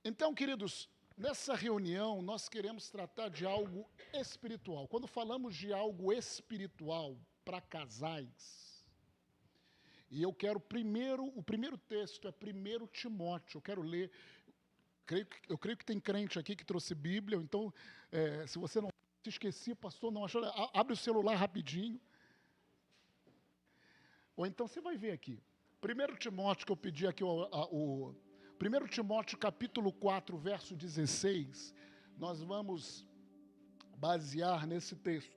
Então, queridos, nessa reunião nós queremos tratar de algo espiritual. Quando falamos de algo espiritual para casais, e eu quero o primeiro texto é 1 Timóteo, eu quero ler, eu creio que tem crente aqui que trouxe Bíblia, então, se você não se esqueci, pastor, não achou, abre o celular rapidinho, ou então você vai ver aqui. 1 Timóteo, que eu pedi aqui, 1 Timóteo capítulo 4, verso 16, nós vamos basear nesse texto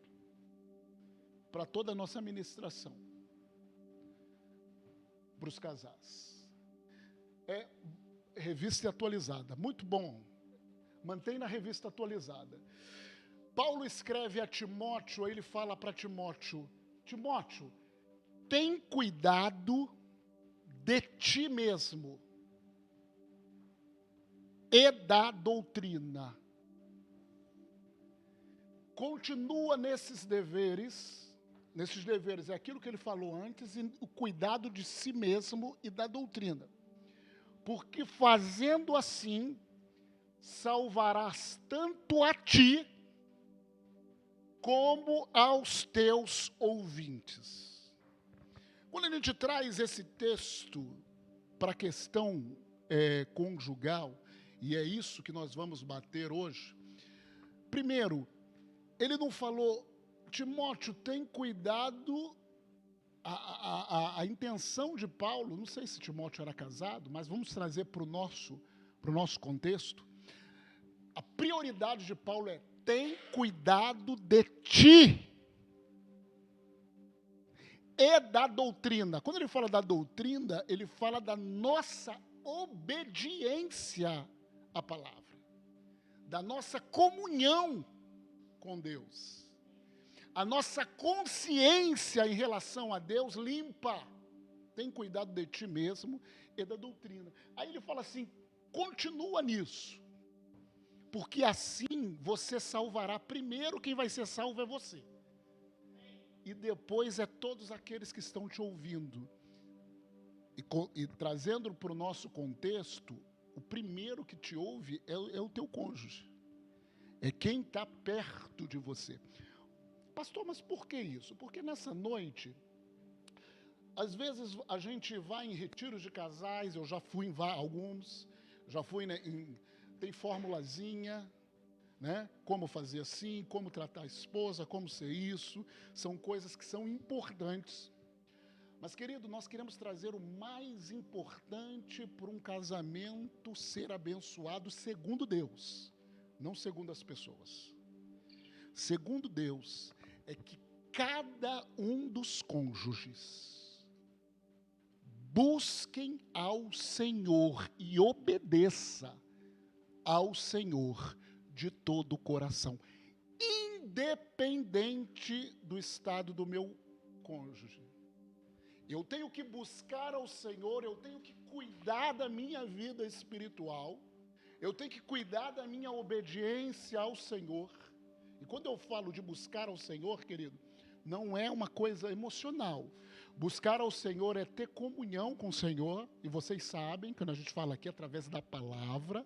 para toda a nossa ministração, para os casais. É revista atualizada, muito bom, mantém na revista atualizada. Paulo escreve a Timóteo, ele fala para Timóteo, Timóteo, tem cuidado de ti mesmo e da doutrina. Continua nesses deveres é aquilo que ele falou antes, e o cuidado de si mesmo e da doutrina. Porque fazendo assim, salvarás tanto a ti, como aos teus ouvintes. Quando a gente traz esse texto para a questão conjugal, e é isso que nós vamos bater hoje, primeiro, ele não falou, Timóteo, tem cuidado, a intenção de Paulo, não sei se Timóteo era casado, mas vamos trazer para o nosso contexto, a prioridade de Paulo é, tem cuidado de ti e da doutrina. Quando ele fala da doutrina, ele fala da nossa obediência à palavra, da nossa comunhão com Deus, a nossa consciência em relação a Deus limpa. Tem cuidado de ti mesmo e da doutrina. Aí ele fala assim, continua nisso, porque assim você salvará. Primeiro quem vai ser salvo é você, e depois é todos aqueles que estão te ouvindo. E trazendo para o nosso contexto, o primeiro que te ouve é o teu cônjuge, é quem está perto de você. Pastor, mas por que isso? Porque nessa noite, às vezes a gente vai em retiros de casais, eu já fui em alguns, já fui, né, tem formulazinha, né? Como fazer assim, como tratar a esposa, como ser isso, são coisas que são importantes. Mas, querido, nós queremos trazer o mais importante para um casamento ser abençoado segundo Deus, não segundo as pessoas. Segundo Deus, é que cada um dos cônjuges busquem ao Senhor e obedeça ao Senhor de todo o coração, independente do estado do meu cônjuge. Eu tenho que buscar ao Senhor, eu tenho que cuidar da minha vida espiritual, eu tenho que cuidar da minha obediência ao Senhor. E quando eu falo de buscar ao Senhor, querido, não é uma coisa emocional. Buscar ao Senhor é ter comunhão com o Senhor, e vocês sabem, quando a gente fala aqui através da palavra,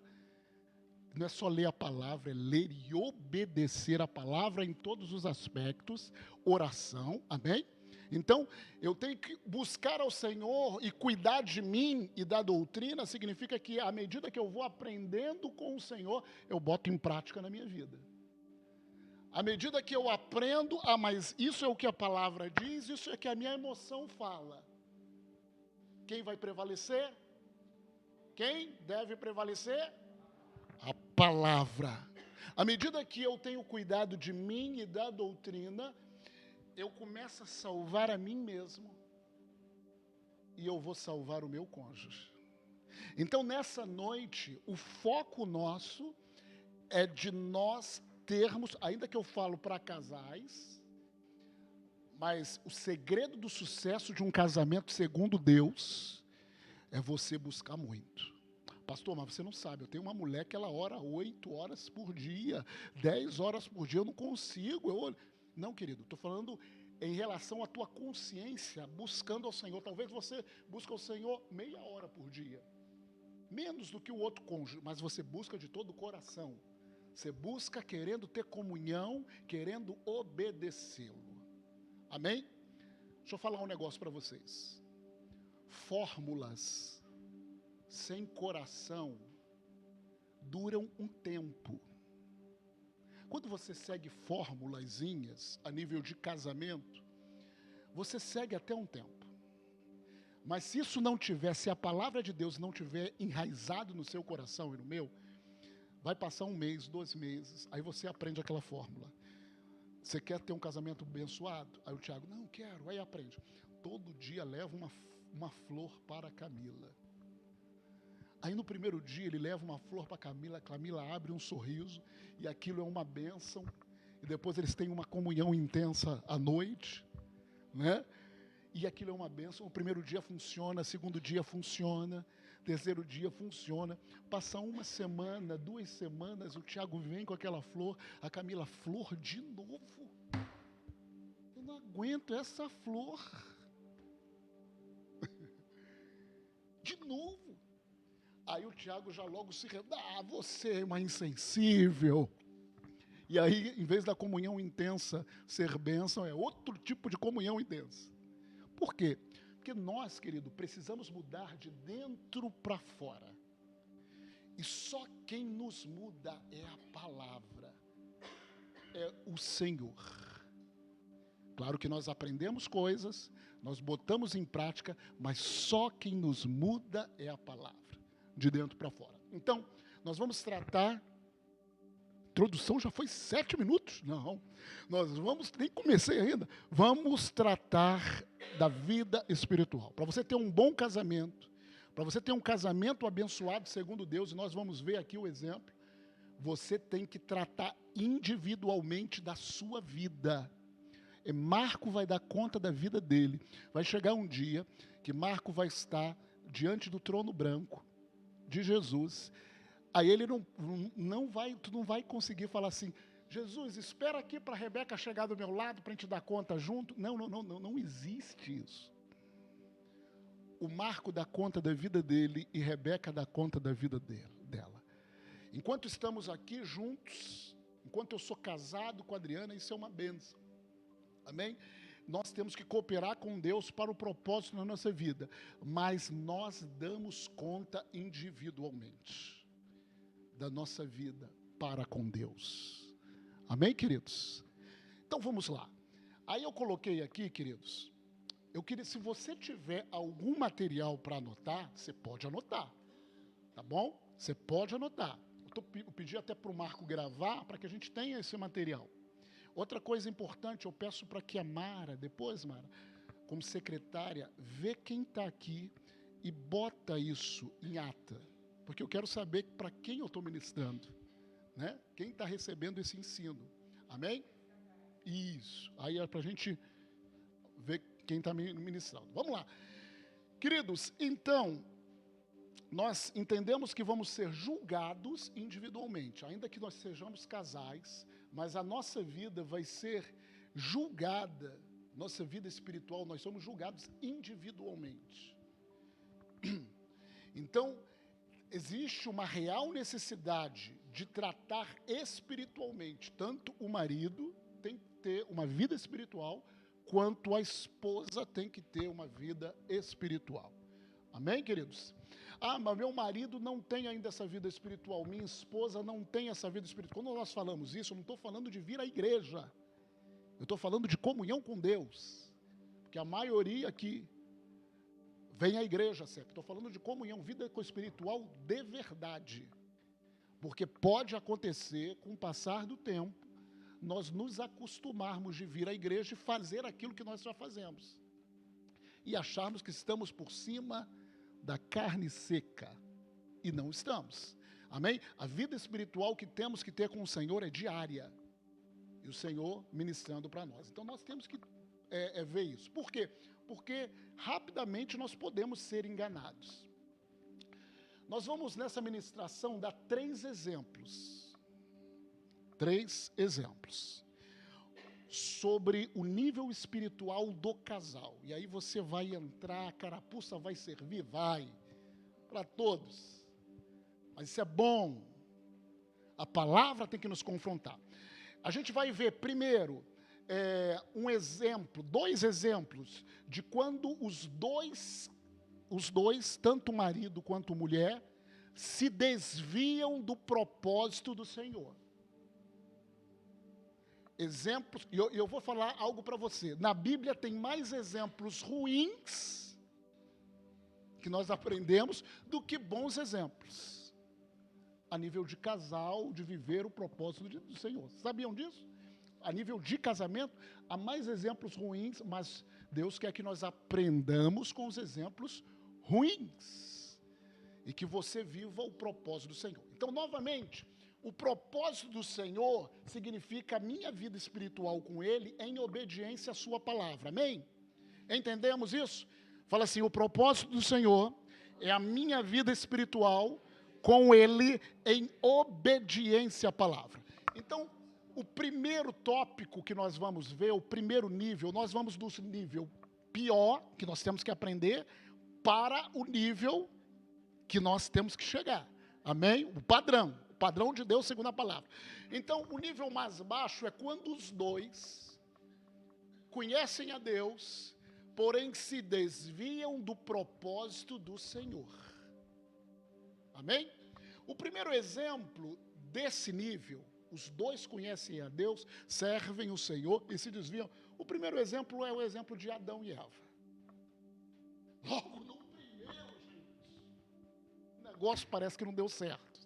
não é só ler a palavra, é ler e obedecer a palavra em todos os aspectos, oração, amém? Então, eu tenho que buscar ao Senhor e cuidar de mim e da doutrina, significa que à medida que eu vou aprendendo com o Senhor, eu boto em prática na minha vida. À medida que eu aprendo, mas isso é o que a palavra diz, isso é que a minha emoção fala. Quem vai prevalecer? Quem deve prevalecer? A palavra. À medida que eu tenho cuidado de mim e da doutrina, eu começo a salvar a mim mesmo e eu vou salvar o meu cônjuge. Então, nessa noite, o foco nosso é de nós termos, ainda que eu falo para casais, mas o segredo do sucesso de um casamento segundo Deus é você buscar muito. Pastor, mas você não sabe, eu tenho uma mulher que ela ora 8 horas por dia, 10 horas por dia, eu não consigo. Não, querido, estou falando em relação à tua consciência, buscando ao Senhor. Talvez você busque ao Senhor meia hora por dia. menos do que o outro cônjuge, mas você busca de todo o coração. Você busca querendo ter comunhão, querendo obedecê-lo. Amém? Deixa eu falar um negócio para vocês. Fórmulas sem coração duram um tempo. Quando você segue formulazinhas a nível de casamento, você segue até um tempo. Mas se isso não tiver, se a palavra de Deus não tiver enraizado no seu coração e no meu, vai passar 1 mês, 2 meses, aí você aprende aquela fórmula. Você quer ter um casamento abençoado? Aí o Tiago, não quero, aí aprende. Todo dia leva uma flor para a Camila. Aí no primeiro dia ele leva uma flor para a Camila abre um sorriso, e aquilo é uma bênção, e depois eles têm uma comunhão intensa à noite, né? E aquilo é uma bênção. O primeiro dia funciona, segundo dia funciona, terceiro dia funciona. Passa 1 semana, 2 semanas, o Tiago vem com aquela flor, a Camila, flor de novo. Eu não aguento essa flor. De novo. Aí o Tiago já logo se renda, você é uma insensível. E aí, em vez da comunhão intensa ser bênção, é outro tipo de comunhão intensa. Por quê? Porque nós, querido, precisamos mudar de dentro para fora. E só quem nos muda é a palavra, é o Senhor. Claro que nós aprendemos coisas, nós botamos em prática, mas só quem nos muda é a palavra, de dentro para fora. Então, nós vamos tratar... Introdução já foi 7 minutos? Não, nem comecei ainda. Vamos tratar da vida espiritual. Para você ter um bom casamento, para você ter um casamento abençoado segundo Deus, e nós vamos ver aqui o exemplo, você tem que tratar individualmente da sua vida. E Marco vai dar conta da vida dele. Vai chegar um dia que Marco vai estar diante do trono branco de Jesus. Aí ele tu não vai conseguir falar assim, Jesus, espera aqui para a Rebeca chegar do meu lado para a gente dar conta junto. Não existe isso. O Marco dá conta da vida dele e Rebeca dá conta da vida dela. Enquanto estamos aqui juntos, enquanto eu sou casado com a Adriana, isso é uma bênção. Amém? Nós temos que cooperar com Deus para o propósito na nossa vida, mas nós damos conta individualmente da nossa vida para com Deus. Amém, queridos? Então vamos lá. Aí eu coloquei aqui, queridos, se você tiver algum material para anotar, você pode anotar, tá bom? Você pode anotar. Eu pedi até para o Marco gravar, para que a gente tenha esse material. Outra coisa importante, eu peço para que a Mara, depois, Mara, como secretária, vê quem está aqui e bota isso em ata. Porque eu quero saber para quem eu estou ministrando, né? Quem está recebendo esse ensino. Amém? Isso. Aí é para a gente ver quem está ministrando. Vamos lá. Queridos, então, nós entendemos que vamos ser julgados individualmente, ainda que nós sejamos casais, mas a nossa vida vai ser julgada, nossa vida espiritual, nós somos julgados individualmente. Então, existe uma real necessidade de tratar espiritualmente, tanto o marido tem que ter uma vida espiritual, quanto a esposa tem que ter uma vida espiritual. Amém, queridos? Mas meu marido não tem ainda essa vida espiritual, minha esposa não tem essa vida espiritual. Quando nós falamos isso, eu não estou falando de vir à igreja, eu estou falando de comunhão com Deus, porque a maioria aqui vem à igreja sempre. Estou falando de comunhão, vida espiritual de verdade. Porque pode acontecer, com o passar do tempo, nós nos acostumarmos de vir à igreja e fazer aquilo que nós já fazemos. E acharmos que estamos por cima da carne seca. E não estamos. Amém? A vida espiritual que temos que ter com o Senhor é diária. E o Senhor ministrando para nós. Então nós temos que ver isso. Por quê? Porque rapidamente nós podemos ser enganados. Nós vamos nessa ministração dar 3 exemplos. 3 exemplos. Sobre o nível espiritual do casal. E aí você vai entrar, a carapuça vai servir? Vai. Para todos. Mas isso é bom. A palavra tem que nos confrontar. A gente vai ver primeiro um exemplo, 2 exemplos de quando os dois, tanto o marido quanto a mulher, se desviam do propósito do Senhor. Exemplos, e eu vou falar algo para você. Na Bíblia tem mais exemplos ruins que nós aprendemos do que bons exemplos. A nível de casal, de viver o propósito do Senhor. Sabiam disso? A nível de casamento, há mais exemplos ruins, mas Deus quer que nós aprendamos com os exemplos ruins. E que você viva o propósito do Senhor. Então, novamente, o propósito do Senhor significa a minha vida espiritual com Ele em obediência à sua palavra. Amém? Entendemos isso? Fala assim, o propósito do Senhor é a minha vida espiritual com Ele em obediência à palavra. Então, o primeiro tópico que nós vamos ver, o primeiro nível, nós vamos do nível pior, que nós temos que aprender, para o nível que nós temos que chegar. Amém? O padrão de Deus segundo a palavra. Então, o nível mais baixo é quando os dois conhecem a Deus, porém se desviam do propósito do Senhor. Amém? O primeiro exemplo desse nível, os dois conhecem a Deus, servem o Senhor e se desviam. O primeiro exemplo é o exemplo de Adão e Eva. Logo no primeiro, gente, o negócio parece que não deu certo.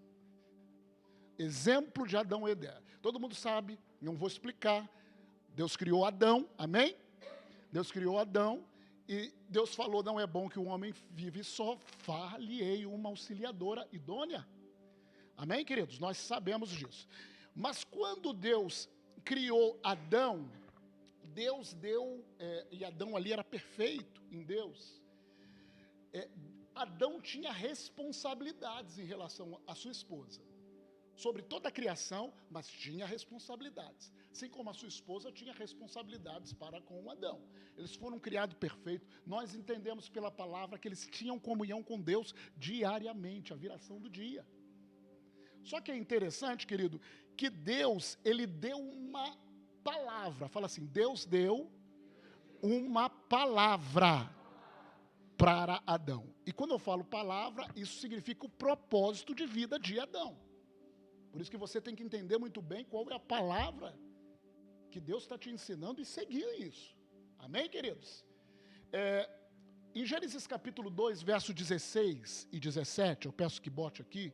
Exemplo de Adão e Eva. Todo mundo sabe, não vou explicar. Deus criou Adão, amém? Deus criou Adão e Deus falou, não é bom que o homem vive só, far-lhe-ei uma auxiliadora idônea. Amém, queridos? Nós sabemos disso. Mas quando Deus criou Adão, Deus deu, e Adão ali era perfeito em Deus, Adão tinha responsabilidades em relação à sua esposa. Sobre toda a criação, mas tinha responsabilidades. Assim como a sua esposa tinha responsabilidades para com Adão. Eles foram criados perfeitos. Nós entendemos pela palavra que eles tinham comunhão com Deus diariamente, a viração do dia. Só que é interessante, querido, que Deus, Ele deu uma palavra. Fala assim, Deus deu uma palavra para Adão. E quando eu falo palavra, isso significa o propósito de vida de Adão. Por isso que você tem que entender muito bem qual é a palavra que Deus está te ensinando e seguir isso. Amém, queridos? Em Gênesis capítulo 2, verso 16 e 17, eu peço que bote aqui.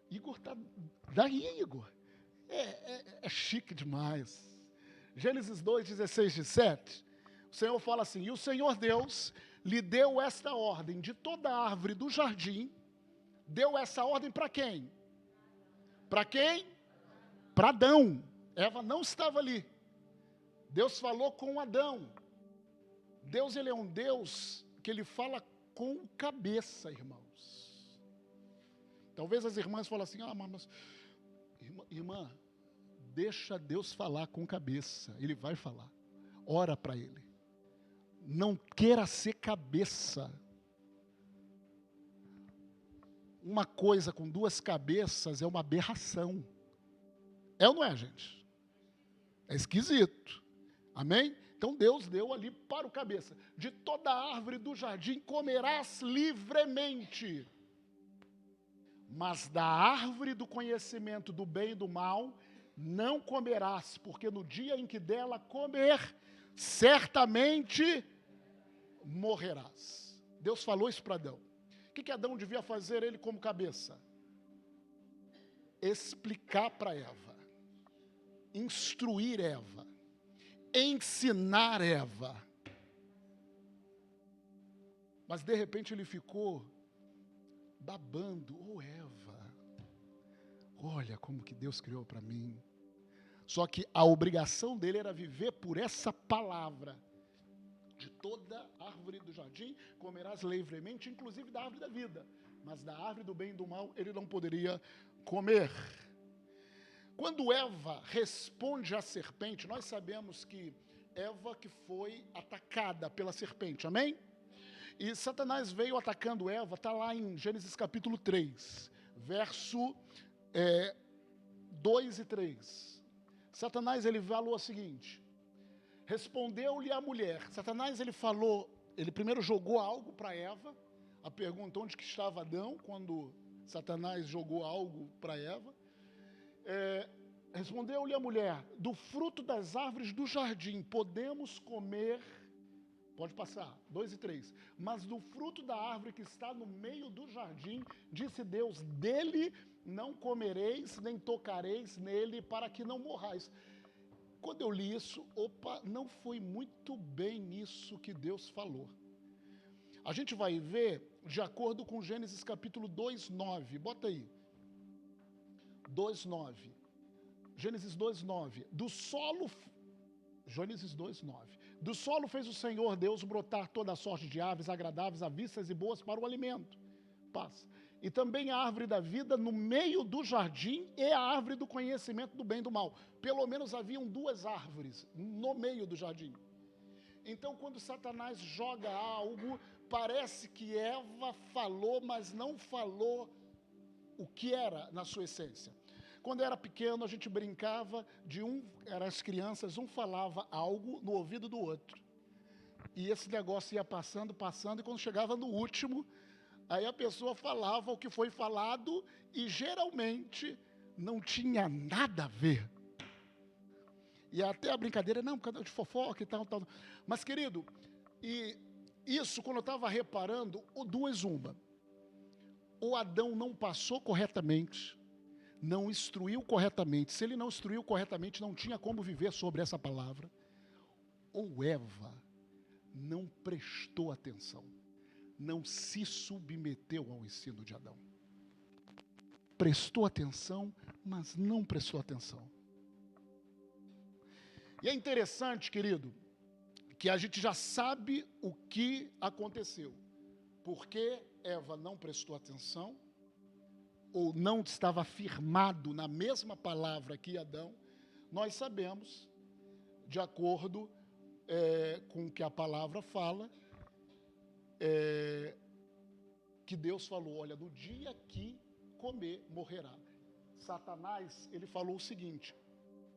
Igor está daí, Igor. É chique demais. Gênesis 2, 16 e 17, o Senhor fala assim, e o Senhor Deus lhe deu esta ordem, de toda árvore do jardim, deu essa ordem para quem? Para quem? Para Adão. Eva não estava ali. Deus falou com Adão. Deus, Ele é um Deus que Ele fala com cabeça, irmãos. Talvez as irmãs falem assim, mas irmã, deixa Deus falar com cabeça. Ele vai falar. Ora para Ele. Não queira ser cabeça. Uma coisa com 2 cabeças é uma aberração. É ou não é, gente? É esquisito. Amém? Então Deus deu ali para o cabeça. De toda árvore do jardim comerás livremente. Mas da árvore do conhecimento do bem e do mal não comerás, porque no dia em que dela comer, certamente morrerás. Deus falou isso para Adão. O que Adão devia fazer, ele como cabeça? Explicar para Eva, instruir Eva, ensinar Eva. Mas de repente ele ficou babando, Eva, olha como que Deus criou para mim. Só que a obrigação dele era viver por essa palavra. De toda árvore do jardim comerás livremente, inclusive da árvore da vida. Mas da árvore do bem e do mal ele não poderia comer. Quando Eva responde à serpente, nós sabemos que Eva que foi atacada pela serpente, amém? E Satanás veio atacando Eva, está lá em Gênesis capítulo 3, verso 2 e 3. Satanás, ele falou o seguinte: respondeu-lhe a mulher. Satanás, ele primeiro jogou algo para Eva. A pergunta: onde que estava Adão quando Satanás jogou algo para Eva? Respondeu-lhe a mulher: do fruto das árvores do jardim podemos comer. Pode passar, 2 e 3. Mas do fruto da árvore que está no meio do jardim, disse Deus: dele não comereis, nem tocareis nele, para que não morrais. Quando eu li isso, não foi muito bem isso que Deus falou. A gente vai ver de acordo com Gênesis capítulo 2:9. Bota aí. 2:9. Gênesis 2:9. Gênesis 2:9. Do solo fez o Senhor Deus brotar toda sorte de aves agradáveis a vistas e boas para o alimento. Passa. E também a árvore da vida no meio do jardim e a árvore do conhecimento do bem e do mal. Pelo menos haviam 2 árvores no meio do jardim. Então, quando Satanás joga algo, parece que Eva falou, mas não falou o que era na sua essência. Quando eu era pequeno, a gente brincava eram as crianças, um falava algo no ouvido do outro. E esse negócio ia passando, e quando chegava no último, aí a pessoa falava o que foi falado e geralmente não tinha nada a ver. E até a brincadeira, não, cadê de fofoca e tal. Mas, querido, e isso, quando eu estava reparando, uma. O Adão não passou corretamente, não instruiu corretamente. Se ele não instruiu corretamente, não tinha como viver sobre essa palavra. Ou Eva não prestou atenção, não se submeteu ao ensino de Adão. Prestou atenção, mas não prestou atenção. E é interessante, querido, que a gente já sabe o que aconteceu. Porque Eva não prestou atenção, ou não estava firmado na mesma palavra que Adão, nós sabemos, de acordo com o que a palavra fala, que Deus falou: olha, no dia que comer, morrerá. Satanás, ele falou o seguinte,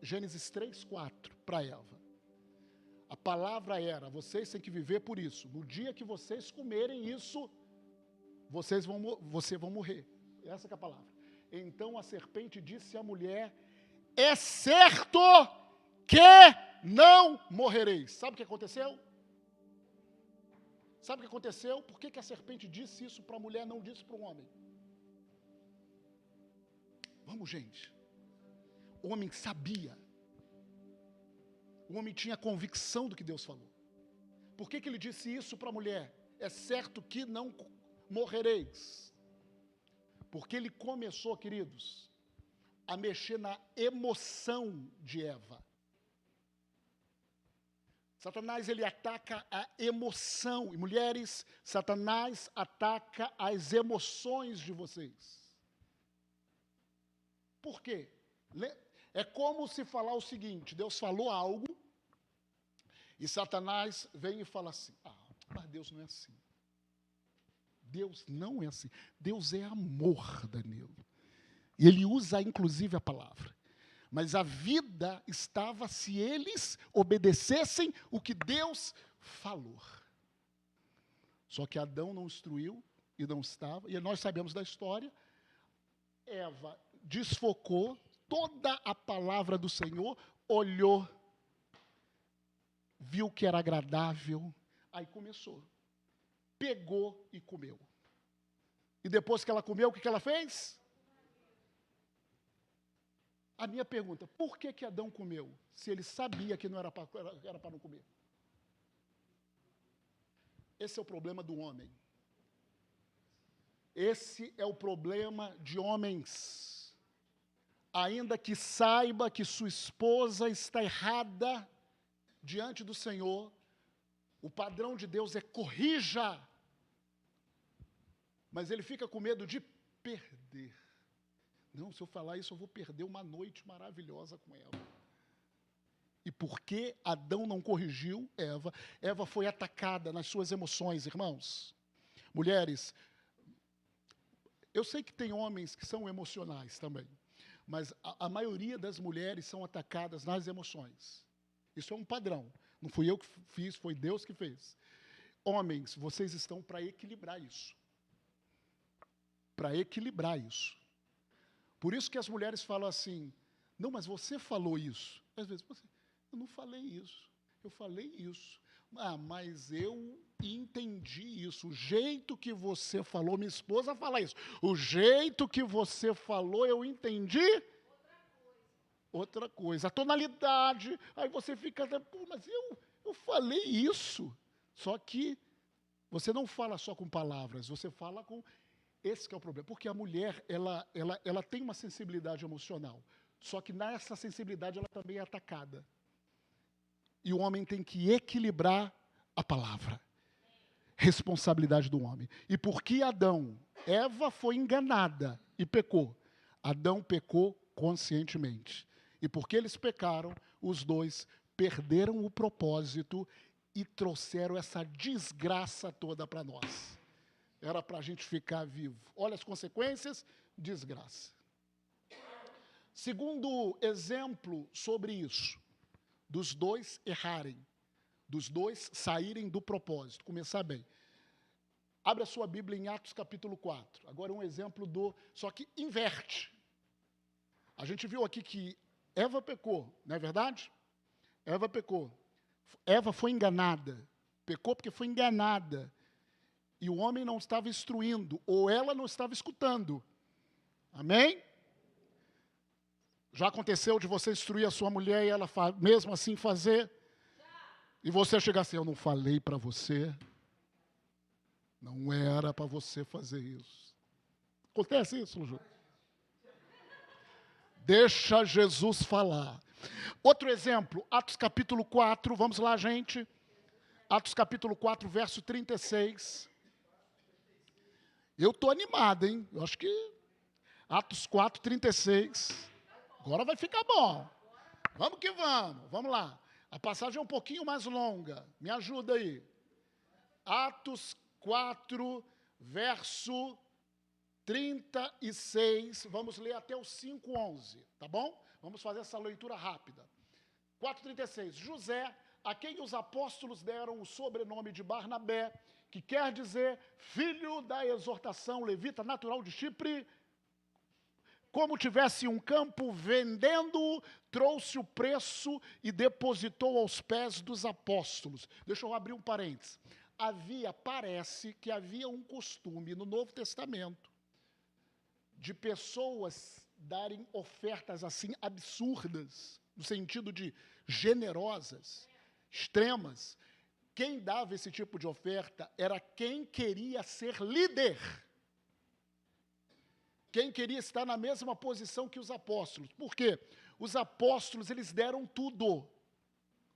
Gênesis 3:4, para Eva. A palavra era: vocês têm que viver por isso. No dia que vocês comerem isso, vocês vão morrer. Essa que é a palavra. Então a serpente disse à mulher: é certo que não morrereis. Sabe o que aconteceu? Sabe o que aconteceu? Por que a serpente disse isso para a mulher, não disse para o homem? Vamos, gente. O homem sabia. O homem tinha convicção do que Deus falou. Por que ele disse isso para a mulher? É certo que não morrereis. Porque ele começou, queridos, a mexer na emoção de Eva. Satanás, ele ataca a emoção. E mulheres, Satanás ataca as emoções de vocês. Por quê? É como se falar o seguinte: Deus falou algo, e Satanás vem e fala assim: mas Deus não é assim. Deus não é assim. Deus é amor, Danilo. E ele usa, inclusive, a palavra. Mas a vida estava se eles obedecessem o que Deus falou. Só que Adão não instruiu e não estava. E nós sabemos da história. Eva desfocou toda a palavra do Senhor, olhou, viu que era agradável, aí começou. Pegou e comeu. E depois que ela comeu, o que ela fez? A minha pergunta: por que Adão comeu, se ele sabia que não era para não comer? Esse é o problema do homem. Esse é o problema de homens. Ainda que saiba que sua esposa está errada diante do Senhor, o padrão de Deus é: corrija. Mas ele fica com medo de perder. Não, se eu falar isso, eu vou perder uma noite maravilhosa com Eva. E porque Adão não corrigiu Eva, Eva foi atacada nas suas emoções, irmãos. Mulheres, Eu sei que tem homens que são emocionais também, mas a maioria das mulheres são atacadas nas emoções. Isso é um padrão. Não fui eu que fiz, foi Deus que fez. Homens, vocês estão para equilibrar isso. Para equilibrar isso. Por isso que as mulheres falam assim, não, mas você falou isso. Às vezes, eu não falei isso, eu falei isso. Ah, mas eu entendi isso. O jeito que você falou, minha esposa fala isso. O jeito que você falou, eu entendi outra coisa. A tonalidade, aí você fica, pô, mas eu falei isso. Só que você não fala só com palavras, você fala com... Esse que é o problema. Porque a mulher, ela tem uma sensibilidade emocional. Só que nessa sensibilidade ela também é atacada. E o homem tem que equilibrar a palavra. Responsabilidade do homem. E porque Eva foi enganada e pecou. Adão pecou conscientemente. E porque eles pecaram, os dois perderam o propósito e trouxeram essa desgraça toda para nós. Era para a gente ficar vivo. Olha as consequências, desgraça. Segundo exemplo sobre isso, dos dois errarem, dos dois saírem do propósito, começar bem. Abre a sua Bíblia em Atos capítulo 4. Agora um exemplo só que inverte. A gente viu aqui que Eva pecou, não é verdade? Eva pecou. Eva foi enganada. Pecou porque foi enganada. E o homem não estava instruindo, ou ela não estava escutando. Amém? Já aconteceu de você instruir a sua mulher e ela mesmo assim fazer? E você chegar assim, eu não falei para você. Não era para você fazer isso. Acontece isso, Lu? Deixa Jesus falar. Outro exemplo, Atos capítulo 4, vamos lá, gente. Atos capítulo 4, verso 36. Eu estou animado, hein? Eu acho que Atos 4, 36. Agora vai ficar bom. Vamos que vamos. Vamos lá. A passagem é um pouquinho mais longa. Me ajuda aí. Atos 4, verso 36. Vamos ler até o 5:11, tá bom? Vamos fazer essa leitura rápida. 4:36. José, a quem os apóstolos deram o sobrenome de Barnabé, que quer dizer filho da exortação, levita natural de Chipre, como tivesse um campo vendendo, trouxe o preço e depositou aos pés dos apóstolos. Deixa eu abrir um parênteses. Parece que havia um costume no Novo Testamento de pessoas darem ofertas assim absurdas, no sentido de generosas, extremas. Quem dava esse tipo de oferta era quem queria ser líder. Quem queria estar na mesma posição que os apóstolos. Por quê? Os apóstolos, eles deram tudo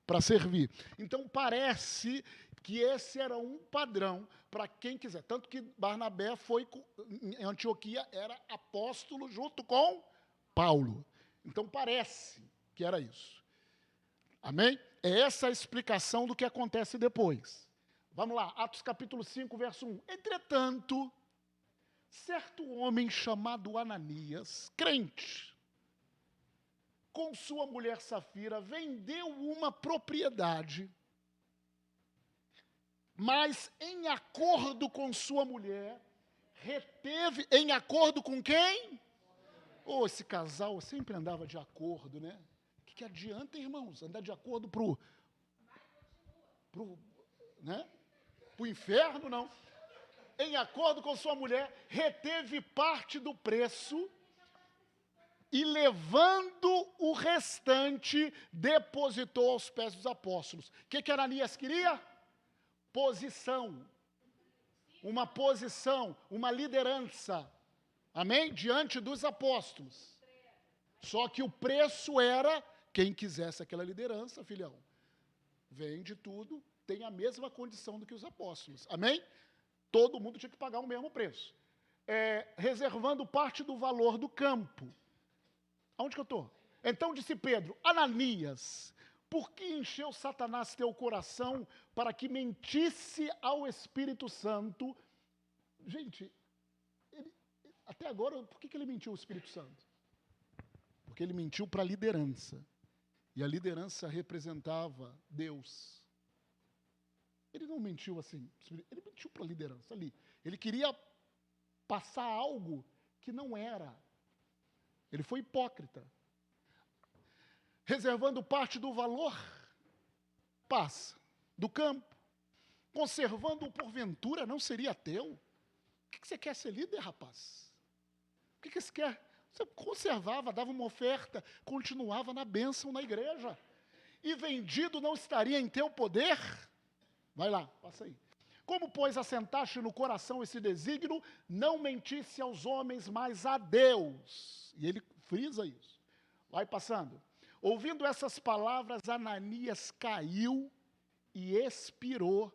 para servir. Então, parece que esse era um padrão para quem quiser. Tanto que Barnabé foi, em Antioquia, era apóstolo junto com Paulo. Então, parece que era isso. Amém? É essa a explicação do que acontece depois. Vamos lá, Atos capítulo 5, verso 1. Entretanto, certo homem chamado Ananias, crente, com sua mulher Safira, vendeu uma propriedade, mas em acordo com sua mulher, reteve, em acordo com quem? Oh, esse casal sempre andava de acordo, né? O que adianta, irmãos, andar de acordo pro inferno, não. Em acordo com sua mulher, reteve parte do preço e, levando o restante, depositou aos pés dos apóstolos. O que Ananias queria? Posição. Uma posição, uma liderança. Amém? Diante dos apóstolos. Só que o preço era, quem quisesse aquela liderança, filhão, vende tudo, tem a mesma condição do que os apóstolos. Amém? Todo mundo tinha que pagar o mesmo preço. Reservando parte do valor do campo. Aonde que eu estou? Então disse Pedro, Ananias, por que encheu Satanás teu coração para que mentisse ao Espírito Santo? Gente, até agora, por que ele mentiu o Espírito Santo? Porque ele mentiu para a liderança. E a liderança representava Deus. Ele não mentiu assim, ele mentiu para a liderança ali. Ele queria passar algo que não era. Ele foi hipócrita. Reservando parte do valor, passa, do campo. Conservando-o porventura, não seria teu? O que você quer ser líder, rapaz? O que você quer? Você conservava, dava uma oferta, continuava na bênção na igreja. E vendido não estaria em teu poder? Vai lá, passa aí. Como, pois, assentaste no coração esse desígnio, não mentisse aos homens, mas a Deus. E ele frisa isso. Vai passando. Ouvindo essas palavras, Ananias caiu e expirou,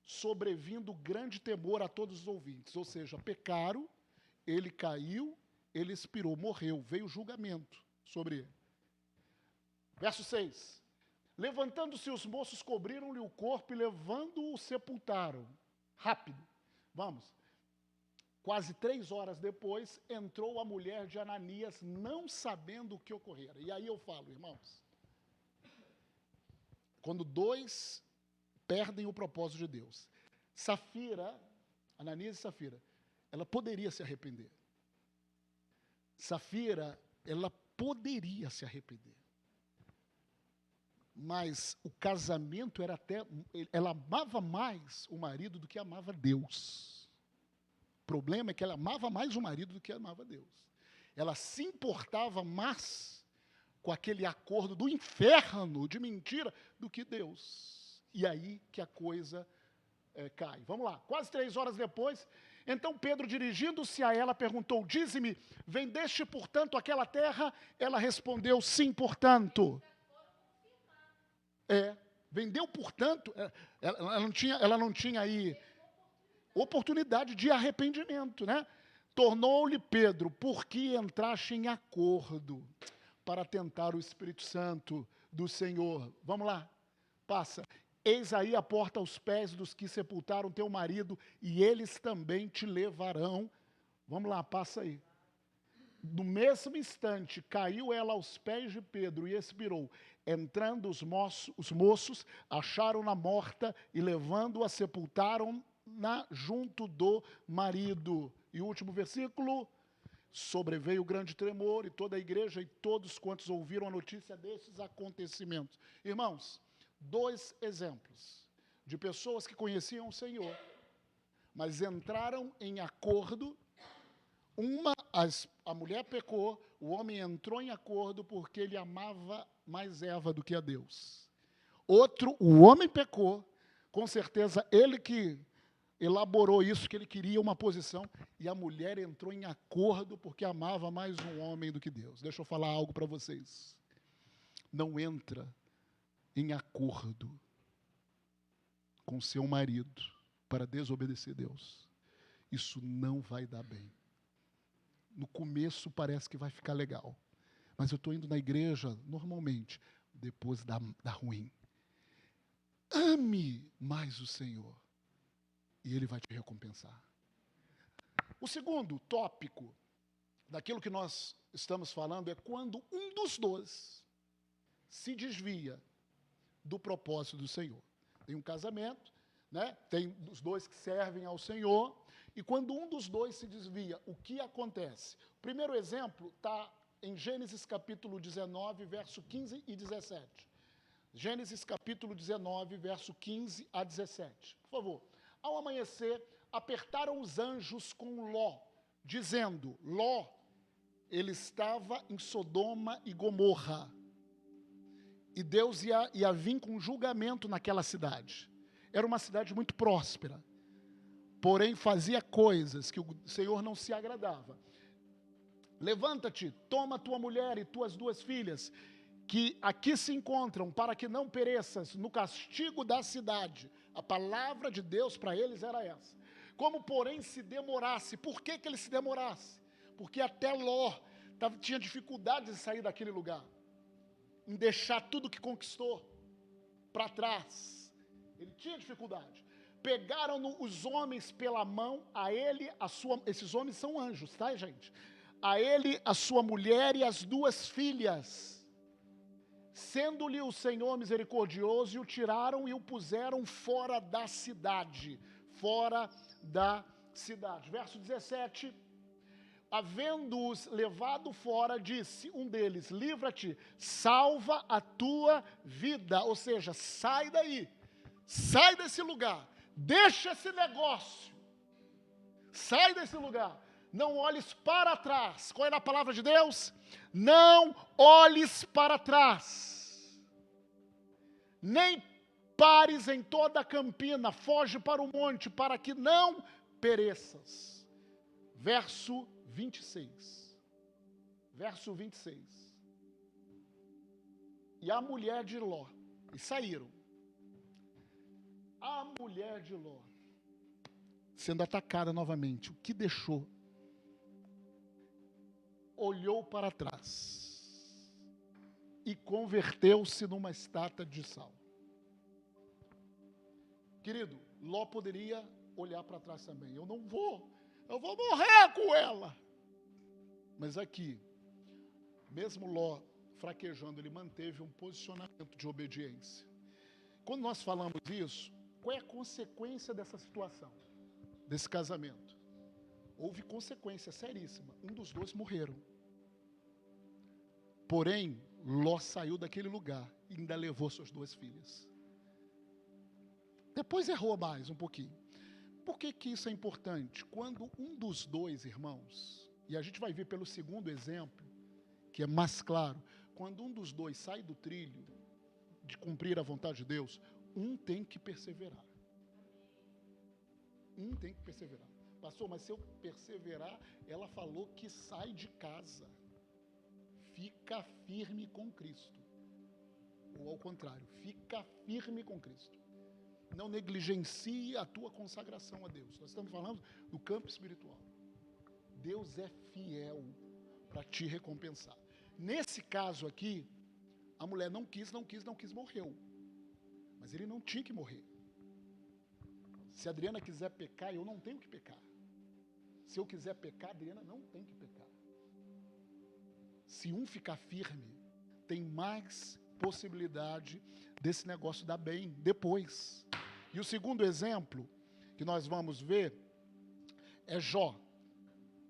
sobrevindo grande temor a todos os ouvintes. Ou seja, pecaram, ele caiu, ele expirou, morreu, veio julgamento sobre ele. Verso 6. Levantando-se os moços, cobriram-lhe o corpo e levando-o, sepultaram. Rápido, vamos. Quase 3 horas depois, entrou a mulher de Ananias, não sabendo o que ocorrera. E aí eu falo, irmãos, quando dois perdem o propósito de Deus. Safira, Ananias e Safira, ela poderia se arrepender. Safira, ela poderia se arrepender. Mas o casamento era até... Ela amava mais o marido do que amava Deus. O problema é que ela amava mais o marido do que amava Deus. Ela se importava mais com aquele acordo do inferno, de mentira, do que Deus. E aí que a coisa cai. Vamos lá. Quase 3 horas depois, então Pedro, dirigindo-se a ela, perguntou, dize-me, vendeste, portanto, aquela terra? Ela respondeu, sim, portanto. Vendeu, portanto, ela não tinha aí oportunidade de arrependimento, né? Tornou-lhe Pedro, por que entraste em acordo para tentar o Espírito Santo do Senhor? Vamos lá, passa. Eis aí a porta aos pés dos que sepultaram teu marido, e eles também te levarão. Vamos lá, passa aí. No mesmo instante, caiu ela aos pés de Pedro e expirou. Entrando os moços, acharam-na morta e levando-a, sepultaram-na junto do marido. E o último versículo, sobreveio grande tremor e toda a igreja e todos quantos ouviram a notícia desses acontecimentos. Irmãos, 2 exemplos de pessoas que conheciam o Senhor, mas entraram em acordo. A mulher pecou, o homem entrou em acordo porque ele amava mais Eva do que a Deus. Outro, o homem pecou, com certeza ele que elaborou isso, que ele queria uma posição, e a mulher entrou em acordo porque amava mais um homem do que Deus. Deixa eu falar algo para vocês. Não entra em acordo com seu marido para desobedecer Deus. Isso não vai dar bem. No começo parece que vai ficar legal. Mas eu estou indo na igreja normalmente, depois dá ruim. Ame mais o Senhor e Ele vai te recompensar. O segundo tópico daquilo que nós estamos falando é quando um dos dois se desvia do propósito do Senhor. Tem um casamento, né? Tem os dois que servem ao Senhor, e quando um dos dois se desvia, o que acontece? O primeiro exemplo está em Gênesis capítulo 19, verso 15 e 17. Gênesis capítulo 19, verso 15 a 17. Por favor. Ao amanhecer, apertaram os anjos com Ló, dizendo, Ló, ele estava em Sodoma e Gomorra, e Deus ia vir com julgamento naquela cidade. Era uma cidade muito próspera, porém fazia coisas que o Senhor não se agradava. Levanta-te, toma tua mulher e tuas 2 filhas, que aqui se encontram, para que não pereças no castigo da cidade. A palavra de Deus para eles era essa. Como, porém, se demorasse. Por que ele se demorasse? Porque até Ló tinha dificuldade de sair daquele lugar, em deixar tudo que conquistou para trás. Ele tinha dificuldade. pegaram os homens pela mão, a ele, esses homens são anjos, tá, gente? A ele, a sua mulher e as 2 filhas, sendo-lhe o Senhor misericordioso, e o tiraram e o puseram fora da cidade. Fora da cidade. Verso 17. Havendo-os levado fora, disse um deles: livra-te, salva a tua vida. Ou seja, sai daí, sai desse lugar, deixa esse negócio, sai desse lugar. Não olhes para trás. Qual é a palavra de Deus? Não olhes para trás. Nem pares em toda a campina, foge para o monte, para que não pereças. Verso 26. Verso 26. E a mulher de Ló, e saíram. A mulher de Ló, sendo atacada novamente, o que deixou? Olhou para trás e converteu-se numa estátua de sal. Querido, Ló poderia olhar para trás também. Eu vou morrer com ela. Mas aqui, mesmo Ló fraquejando, ele manteve um posicionamento de obediência. Quando nós falamos isso, qual é a consequência dessa situação, desse casamento? Houve consequência seríssima. Um dos 2 morreram. Porém, Ló saiu daquele lugar e ainda levou suas 2 filhas. Depois errou mais um pouquinho. Por que isso é importante? Quando um dos 2 irmãos, e a gente vai ver pelo segundo exemplo, que é mais claro, quando um dos 2 sai do trilho de cumprir a vontade de Deus, um tem que perseverar. Um tem que perseverar. Pastor, mas se eu perseverar, ela falou que sai de casa. Fica firme com Cristo. Ou ao contrário, fica firme com Cristo. Não negligencie a tua consagração a Deus. Nós estamos falando do campo espiritual. Deus é fiel para te recompensar. Nesse caso aqui, a mulher não quis, morreu. Mas ele não tinha que morrer. Se a Adriana quiser pecar, eu não tenho que pecar. Se eu quiser pecar, a Adriana não tem que pecar. Se um ficar firme, tem mais possibilidade desse negócio dar bem depois. E o segundo exemplo que nós vamos ver é Jó,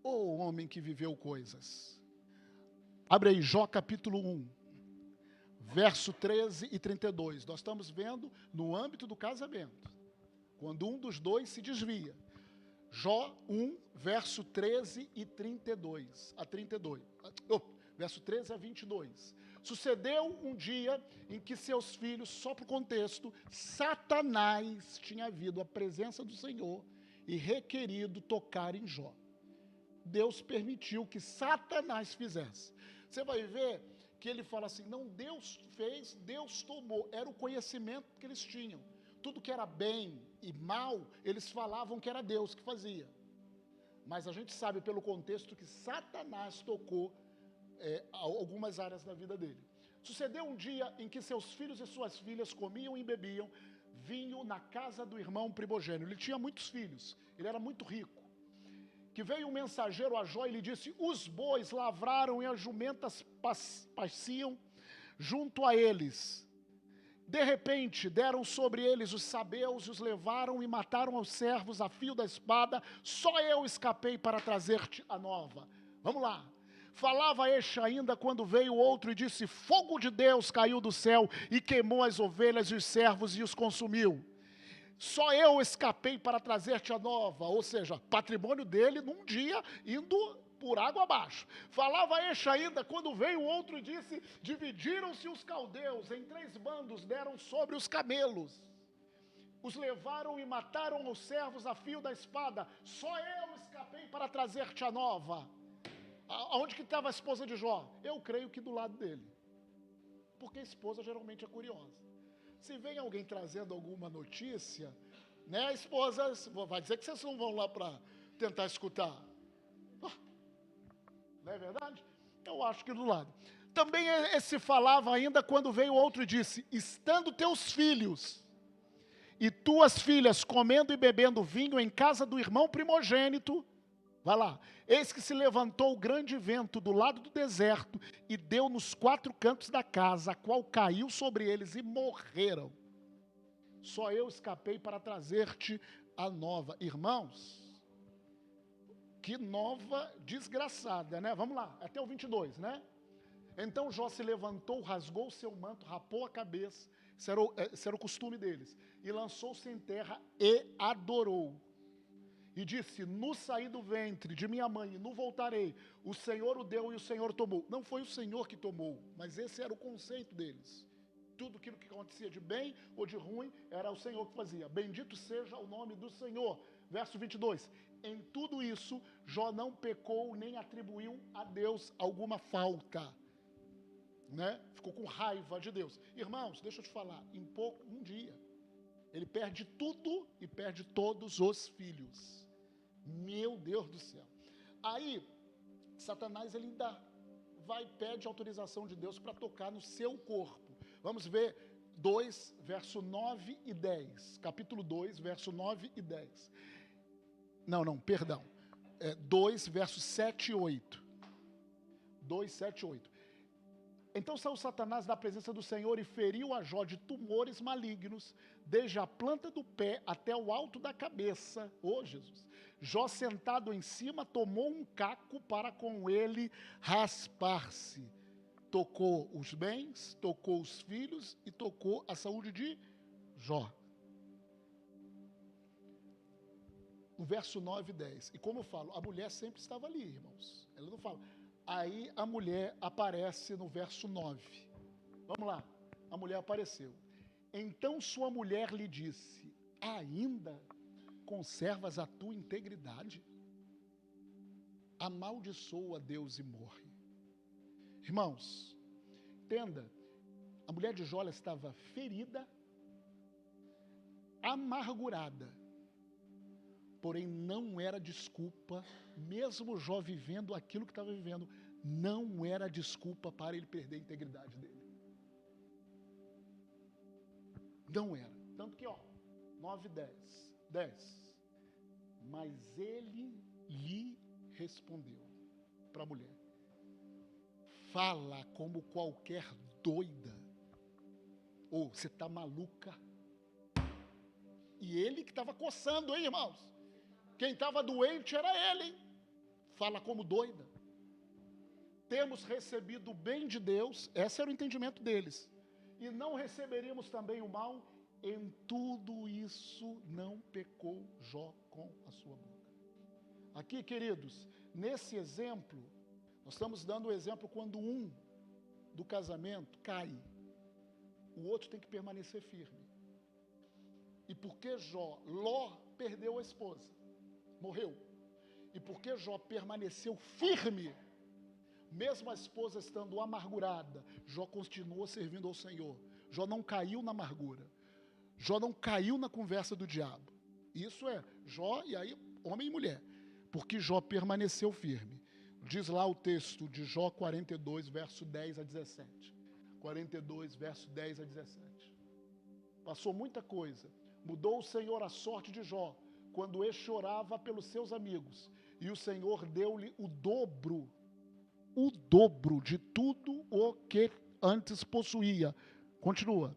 o homem que viveu coisas. Abre aí, Jó capítulo 1, verso 13 e 32. Nós estamos vendo no âmbito do casamento, quando um dos 2 se desvia. Jó 1, verso 13 e 32, a 32. Verso 13 a 22. Sucedeu um dia em que seus filhos, só para o contexto, Satanás tinha vindo à presença do Senhor e requerido tocar em Jó. Deus permitiu que Satanás fizesse. Você vai ver que ele fala assim, não, Deus fez, Deus tomou. Era o conhecimento que eles tinham. Tudo que era bem e mal, eles falavam que era Deus que fazia. Mas a gente sabe pelo contexto que Satanás tocou algumas áreas da vida dele. Sucedeu um dia em que seus filhos e suas filhas comiam e bebiam vinho na casa do irmão primogênito. Ele tinha muitos filhos, ele era muito rico. Que veio um mensageiro a Jó e lhe disse, os bois lavraram e as jumentas pasciam junto a eles. De repente, deram sobre eles os sabeus e os levaram e mataram os servos a fio da espada. Só eu escapei para trazer-te a nova. Vamos lá. Falava este ainda quando veio outro e disse, fogo de Deus caiu do céu e queimou as ovelhas e os servos e os consumiu. Só eu escapei para trazer-te a nova. Ou seja, patrimônio dele num dia indo por água abaixo. Falava este ainda quando veio outro e disse, dividiram-se os caldeus em 3 bandos, deram sobre os camelos. Os levaram e mataram os servos a fio da espada. Só eu escapei para trazer-te a nova. Aonde que estava a esposa de Jó? Eu creio que do lado dele. Porque a esposa geralmente é curiosa. Se vem alguém trazendo alguma notícia, né, a esposa vai dizer que vocês não vão lá para tentar escutar. Não é verdade? Eu acho que do lado. Também se falava ainda quando veio outro e disse, estando teus filhos e tuas filhas comendo e bebendo vinho em casa do irmão primogênito, vai lá, eis que se levantou grande vento do lado do deserto e deu nos 4 cantos da casa, a qual caiu sobre eles e morreram. Só eu escapei para trazer-te a nova. Irmãos, que nova desgraçada, né? Vamos lá, até o 22, né? Então Jó se levantou, rasgou o seu manto, rapou a cabeça, esse era o costume deles, e lançou-se em terra e adorou. E disse, no saí do ventre de minha mãe, e no voltarei, o Senhor o deu e o Senhor tomou. Não foi o Senhor que tomou, mas esse era o conceito deles. Tudo aquilo que acontecia de bem ou de ruim, era o Senhor que fazia. Bendito seja o nome do Senhor. Verso 22. Em tudo isso, Jó não pecou, nem atribuiu a Deus alguma falta. Né? Ficou com raiva de Deus. Irmãos, deixa eu te falar, um dia, ele perde tudo e perde todos os filhos. Meu Deus do céu. Aí, Satanás, ele ainda vai e pede autorização de Deus para tocar no seu corpo. Vamos ver 2, verso 9 e 10. Capítulo 2, verso 9 e 10. Perdão. 2, verso 7 e 8. 2, 7 e 8. Então saiu Satanás da presença do Senhor e feriu a Jó de tumores malignos, desde a planta do pé até o alto da cabeça. Ô Jesus! Jó, sentado em cima, tomou um caco para com ele raspar-se. Tocou os bens, tocou os filhos e tocou a saúde de Jó. No verso 9 e 10. E como eu falo, a mulher sempre estava ali, irmãos. Ela não fala. Aí a mulher aparece no verso 9. Vamos lá. A mulher apareceu. Então sua mulher lhe disse, ainda conservas a tua integridade? Amaldiçoa Deus e morre. Irmãos, entenda, a mulher de Jó estava ferida, amargurada, porém não era desculpa, mesmo Jó vivendo aquilo que estava vivendo, não era desculpa para ele perder a integridade dele. Não era. Tanto que, 9, 10. Mas ele lhe respondeu para a mulher, fala como qualquer doida, ou você está maluca. E ele que estava coçando, hein, irmãos? Quem estava doente era ele, hein? Fala como doida. Temos recebido o bem de Deus, esse era o entendimento deles, e não receberíamos também o mal. Em tudo isso não pecou Jó com a sua boca. Aqui, queridos, nesse exemplo, nós estamos dando o exemplo quando um do casamento cai, o outro tem que permanecer firme. E porque Ló perdeu a esposa, morreu, e porque Jó permaneceu firme, mesmo a esposa estando amargurada, Jó continuou servindo ao Senhor. Jó não caiu na amargura, Jó não caiu na conversa do diabo. Isso é Jó, e aí homem e mulher, porque Jó permaneceu firme. Diz lá o texto de Jó 42, verso 10 a 17. 42, verso 10 a 17. Passou muita coisa. Mudou o Senhor a sorte de Jó, quando ele chorava pelos seus amigos. E o Senhor deu-lhe o dobro de tudo o que antes possuía. Continua.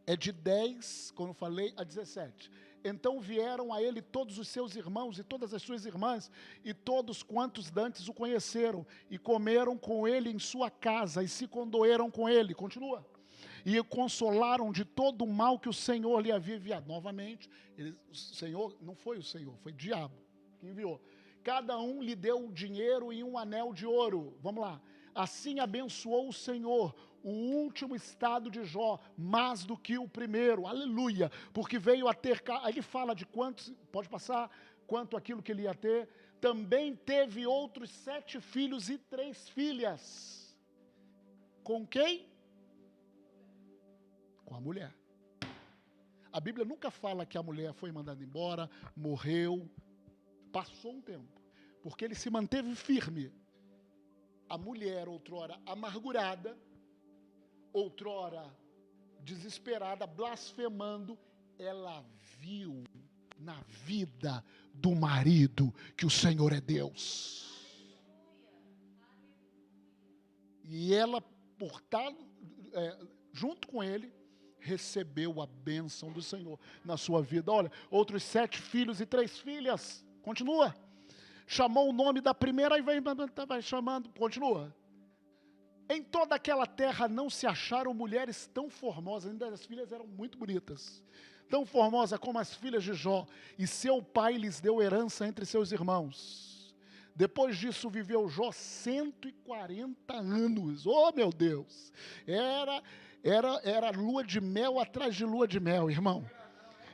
É de 10, como eu falei, a 17. Então vieram a ele todos os seus irmãos e todas as suas irmãs, e todos quantos dantes o conheceram, e comeram com ele em sua casa, e se condoeram com ele. Continua. E o consolaram de todo o mal que o Senhor lhe havia enviado. Novamente, o Senhor, não foi o Senhor, foi o diabo que enviou. Cada um lhe deu dinheiro e um anel de ouro. Vamos lá. Assim abençoou o Senhor o último estado de Jó, mais do que o primeiro, aleluia, porque veio a ter, aí ele fala de quantos, pode passar, quanto aquilo que ele ia ter, também teve outros 7 filhos e 3 filhas, com quem? Com a mulher. A Bíblia nunca fala que a mulher foi mandada embora, morreu, passou um tempo, porque ele se manteve firme. A mulher, outrora amargurada, outrora desesperada, blasfemando, ela viu na vida do marido que o Senhor é Deus. E ela, por estar junto com ele, recebeu a bênção do Senhor na sua vida. Olha, outros 7 filhos e 3 filhas. Continua. Chamou o nome da primeira e vai chamando. Continua. Em toda aquela terra não se acharam mulheres tão formosas. Ainda as filhas eram muito bonitas. Tão formosa como as filhas de Jó. E seu pai lhes deu herança entre seus irmãos. Depois disso viveu Jó 140 anos. Oh, meu Deus! Era lua de mel atrás de lua de mel, irmão.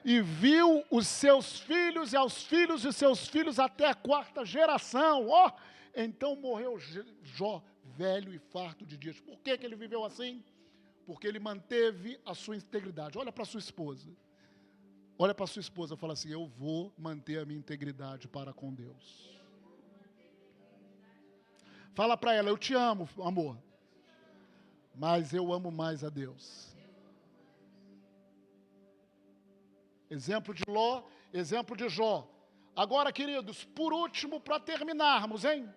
E viu os seus filhos e aos filhos de seus filhos até a 4ª geração. Oh! Então morreu Jó, velho e farto de dias. Por que ele viveu assim? Porque ele manteve a sua integridade. Olha para sua esposa. Olha para sua esposa e fala assim: eu vou manter a minha integridade para com Deus. Fala para ela: eu te amo, amor. Mas eu amo mais a Deus. Exemplo de Ló, exemplo de Jó. Agora, queridos, por último, para terminarmos, hein?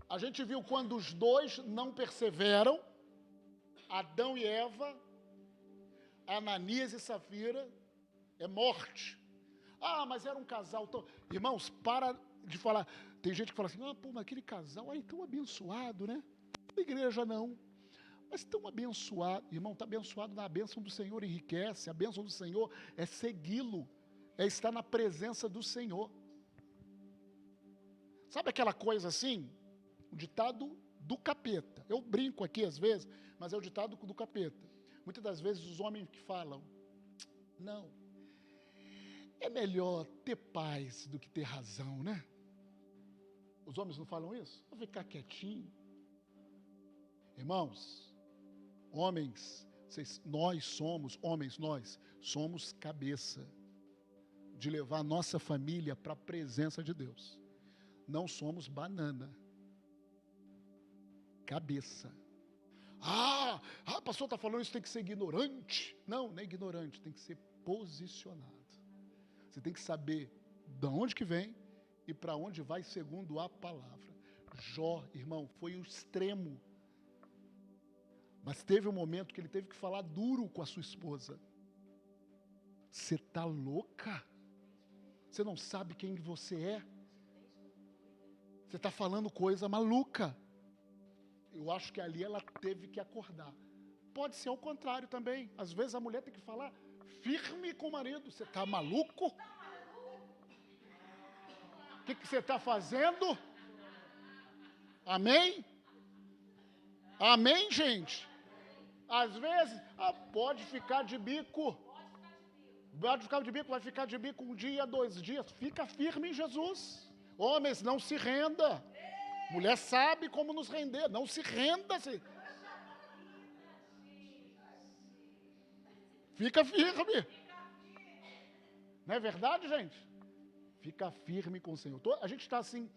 A gente viu quando os dois não perseveram, Adão e Eva, Ananias e Safira, é morte. Ah, mas era um casal tão... Irmãos, para de falar. Tem gente que fala assim: mas aquele casal aí tão abençoado, né? A igreja não. Mas tão abençoado. Irmão, está abençoado na bênção do Senhor, enriquece. A bênção do Senhor é segui-lo, é estar na presença do Senhor. Sabe aquela coisa assim? O ditado do capeta. Eu brinco aqui às vezes, mas é o ditado do capeta. Muitas das vezes os homens que falam: não, é melhor ter paz do que ter razão, né? Os homens não falam isso? Vou ficar quietinho. Irmãos, homens, nós somos cabeça de levar a nossa família para a presença de Deus. Não somos banana. Cabeça. O pastor está falando isso, tem que ser ignorante. Não é ignorante, tem que ser posicionado. Você tem que saber de onde que vem e para onde vai segundo a palavra. Jó, irmão, foi o extremo. Mas teve um momento que ele teve que falar duro com a sua esposa. Você está louca? Você não sabe quem você é? Você está falando coisa maluca. Eu acho que ali ela teve que acordar. Pode ser ao contrário também. Às vezes a mulher tem que falar firme com o marido. Você está maluco? O que você está fazendo? Amém? Amém, gente? Às vezes, pode ficar de bico. Pode ficar de bico, vai ficar de bico 1 dia, 2 dias. Fica firme em Jesus. Homens, não se renda. Mulher sabe como nos render. Não se renda. Fica firme. Não é verdade, gente? Fica firme com o Senhor. A gente está assim,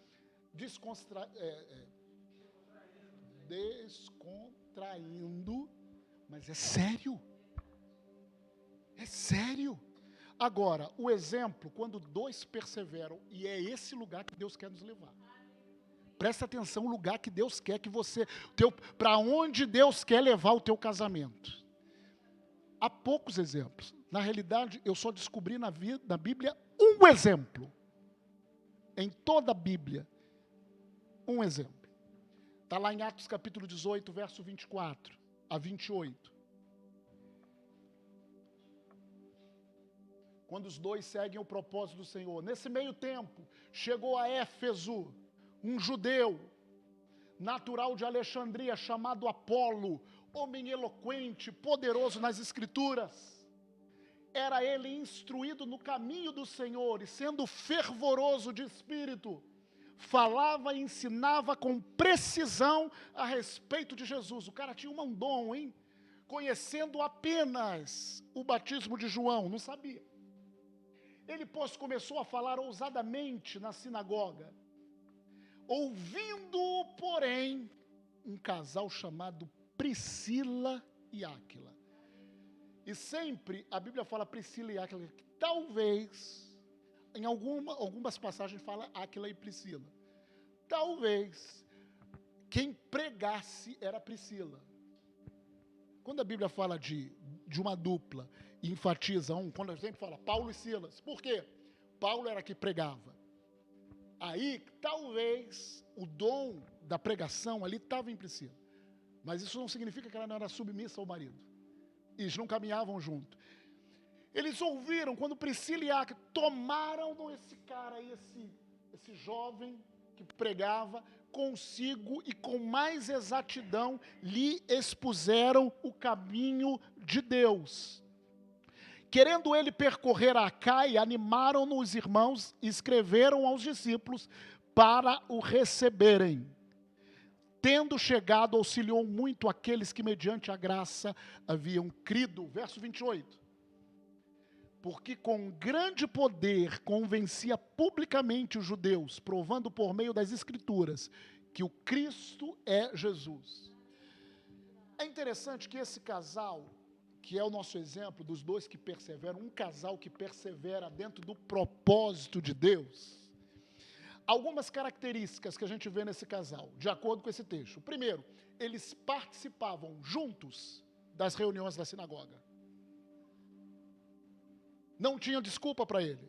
descontraindo, mas é sério. É sério. Agora, o exemplo, quando 2 perseveram, e é esse lugar que Deus quer nos levar. Presta atenção, o lugar que Deus quer que você... Para onde Deus quer levar o teu casamento. Há poucos exemplos. Na realidade, eu só descobri na Bíblia um exemplo. Em toda a Bíblia, um exemplo. Está lá em Atos capítulo 18, verso 24 a 28. Quando os 2 seguem o propósito do Senhor. Nesse meio tempo, chegou a Éfeso um judeu, natural de Alexandria, chamado Apolo, homem eloquente, poderoso nas Escrituras. Era ele instruído no caminho do Senhor e, sendo fervoroso de espírito, falava e ensinava com precisão a respeito de Jesus. O cara tinha um dom, hein? Conhecendo apenas o batismo de João, não sabia. Ele, pois, começou a falar ousadamente na sinagoga. Ouvindo, porém, um casal chamado Priscila e Áquila. E sempre a Bíblia fala Priscila e Áquila, que talvez, em algumas passagens fala Áquila e Priscila. Talvez quem pregasse era Priscila. Quando a Bíblia fala de uma dupla e enfatiza quando a gente fala Paulo e Silas, por quê? Paulo era que pregava. Aí, talvez, o dom da pregação ali estava em Priscila. Mas isso não significa que ela não era submissa ao marido. Eles não caminhavam junto. Eles ouviram, quando Priscila e Áquila tomaram esse cara aí, esse jovem que pregava, consigo e com mais exatidão lhe expuseram o caminho de Deus. Querendo ele percorrer a Acaia, animaram-no os irmãos e escreveram aos discípulos para o receberem. Tendo chegado, auxiliou muito aqueles que mediante a graça haviam crido. Verso 28. Porque com grande poder convencia publicamente os judeus, provando por meio das Escrituras que o Cristo é Jesus. É interessante que esse casal, que é o nosso exemplo dos dois que perseveram, um casal que persevera dentro do propósito de Deus, algumas características que a gente vê nesse casal, de acordo com esse texto. Primeiro, eles participavam juntos das reuniões da sinagoga. Não tinha desculpa para ele.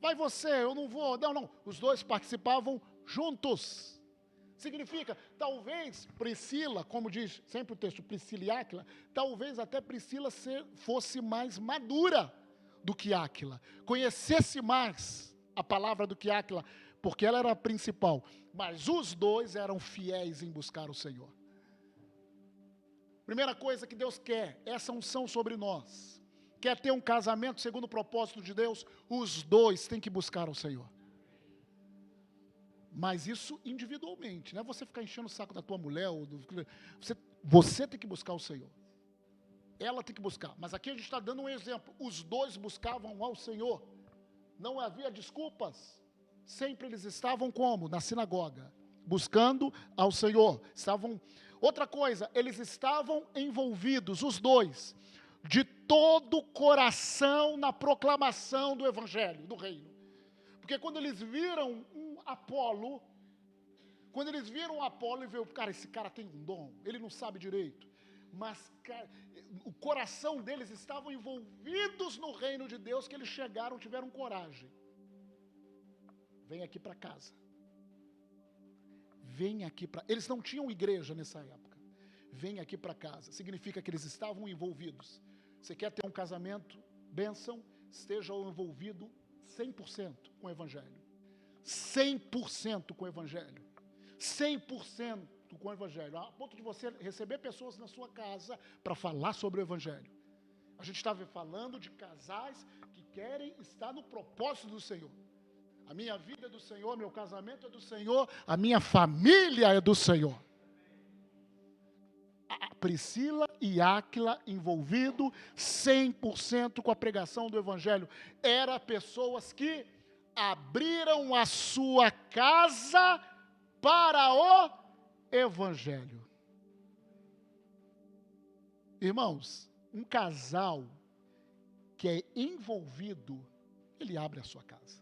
Vai você, eu não vou. Não. Os dois participavam juntos. Significa, talvez Priscila, como diz sempre o texto, Priscila e Áquila, talvez até Priscila fosse mais madura do que Áquila. Conhecesse mais a palavra do que Áquila, porque ela era a principal. Mas os dois eram fiéis em buscar o Senhor. Primeira coisa que Deus quer, essa unção sobre nós. Quer ter um casamento segundo o propósito de Deus? Os dois têm que buscar o Senhor. Mas isso individualmente, não é você ficar enchendo o saco da tua mulher, você tem que buscar o Senhor. Ela tem que buscar. Mas aqui a gente está dando um exemplo. Os dois buscavam ao Senhor. Não havia desculpas. Sempre eles estavam como? Na sinagoga. Buscando ao Senhor. Outra coisa, eles estavam envolvidos, os dois, de todo o coração na proclamação do Evangelho, do Reino. Porque quando eles viram Apolo e viram, cara, esse cara tem um dom, ele não sabe direito, mas cara, o coração deles estavam envolvidos no reino de Deus, que eles chegaram, tiveram coragem. Vem aqui para casa. Eles não tinham igreja nessa época. Vem aqui para casa. Significa que eles estavam envolvidos. Você quer ter um casamento, bênção, esteja envolvido 100% com o Evangelho. 100% com o Evangelho. 100% com o Evangelho. A ponto de você receber pessoas na sua casa para falar sobre o Evangelho. A gente estava falando de casais que querem estar no propósito do Senhor. A minha vida é do Senhor, meu casamento é do Senhor, a minha família é do Senhor. Priscila e Áquila envolvido 100% com a pregação do Evangelho. Eram pessoas que abriram a sua casa para o Evangelho. Irmãos, um casal que é envolvido, ele abre a sua casa.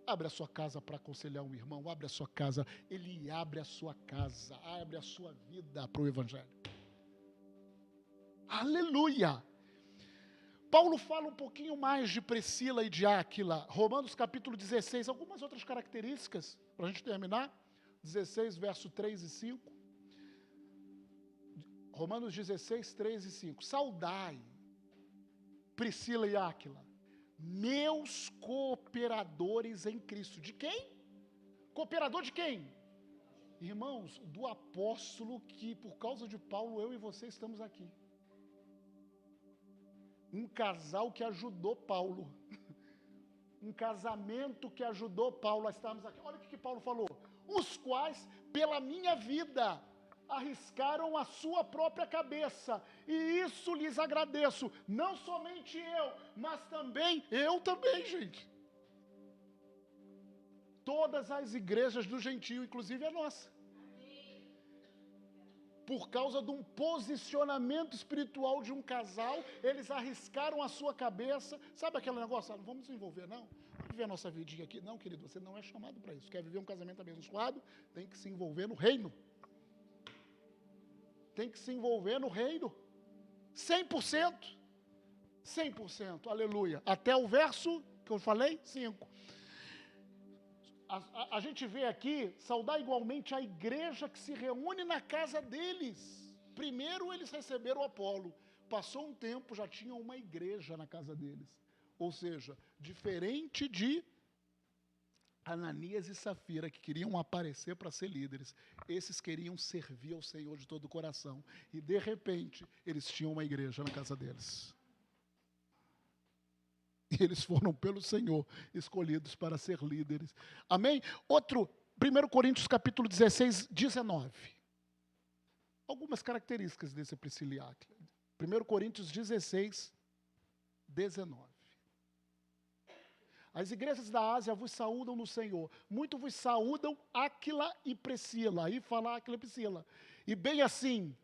Abre a sua casa para aconselhar um irmão, abre a sua casa, ele abre a sua casa, abre a sua vida para o Evangelho. Aleluia! Paulo fala um pouquinho mais de Priscila e de Áquila, Romanos capítulo 16, algumas outras características, para a gente terminar, 16, verso 3 e 5. Romanos 16, 3 e 5. Saudai Priscila e Áquila, meus cooperadores em Cristo. De quem? Cooperador de quem? Irmãos, do apóstolo que por causa de Paulo, eu e você estamos aqui. Um casal que ajudou Paulo. Um casamento que ajudou Paulo a estarmos aqui. Olha o que Paulo falou. Os quais, pela minha vida, arriscaram a sua própria cabeça, e isso lhes agradeço, não somente eu, mas também, gente. Todas as igrejas do gentio, inclusive a nossa. por causa de um posicionamento espiritual de um casal, eles arriscaram a sua cabeça. Sabe aquele negócio? Não vamos nos envolver, não. Vamos viver a nossa vidinha aqui. Não, querido, você não é chamado para isso. Quer viver um casamento abençoado? Tem que se envolver no reino. Tem que se envolver no reino. 100%. 100%. Aleluia. Até o verso que eu falei, 5. A gente vê aqui, saudar igualmente a igreja que se reúne na casa deles. Primeiro eles receberam o Apolo. Passou um tempo, já tinham uma igreja na casa deles. Ou seja, diferente de Ananias e Safira, que queriam aparecer para ser líderes. Esses queriam servir ao Senhor de todo o coração. E de repente, eles tinham uma igreja na casa deles. E eles foram pelo Senhor escolhidos para ser líderes. Amém? 1 Coríntios capítulo 16, 19. Algumas características desse Priscila e Áquila. 1 Coríntios 16, 19. As igrejas da Ásia vos saúdam no Senhor. Muito vos saúdam Áquila e Priscila. Aí fala Áquila e Priscila. E bem assim,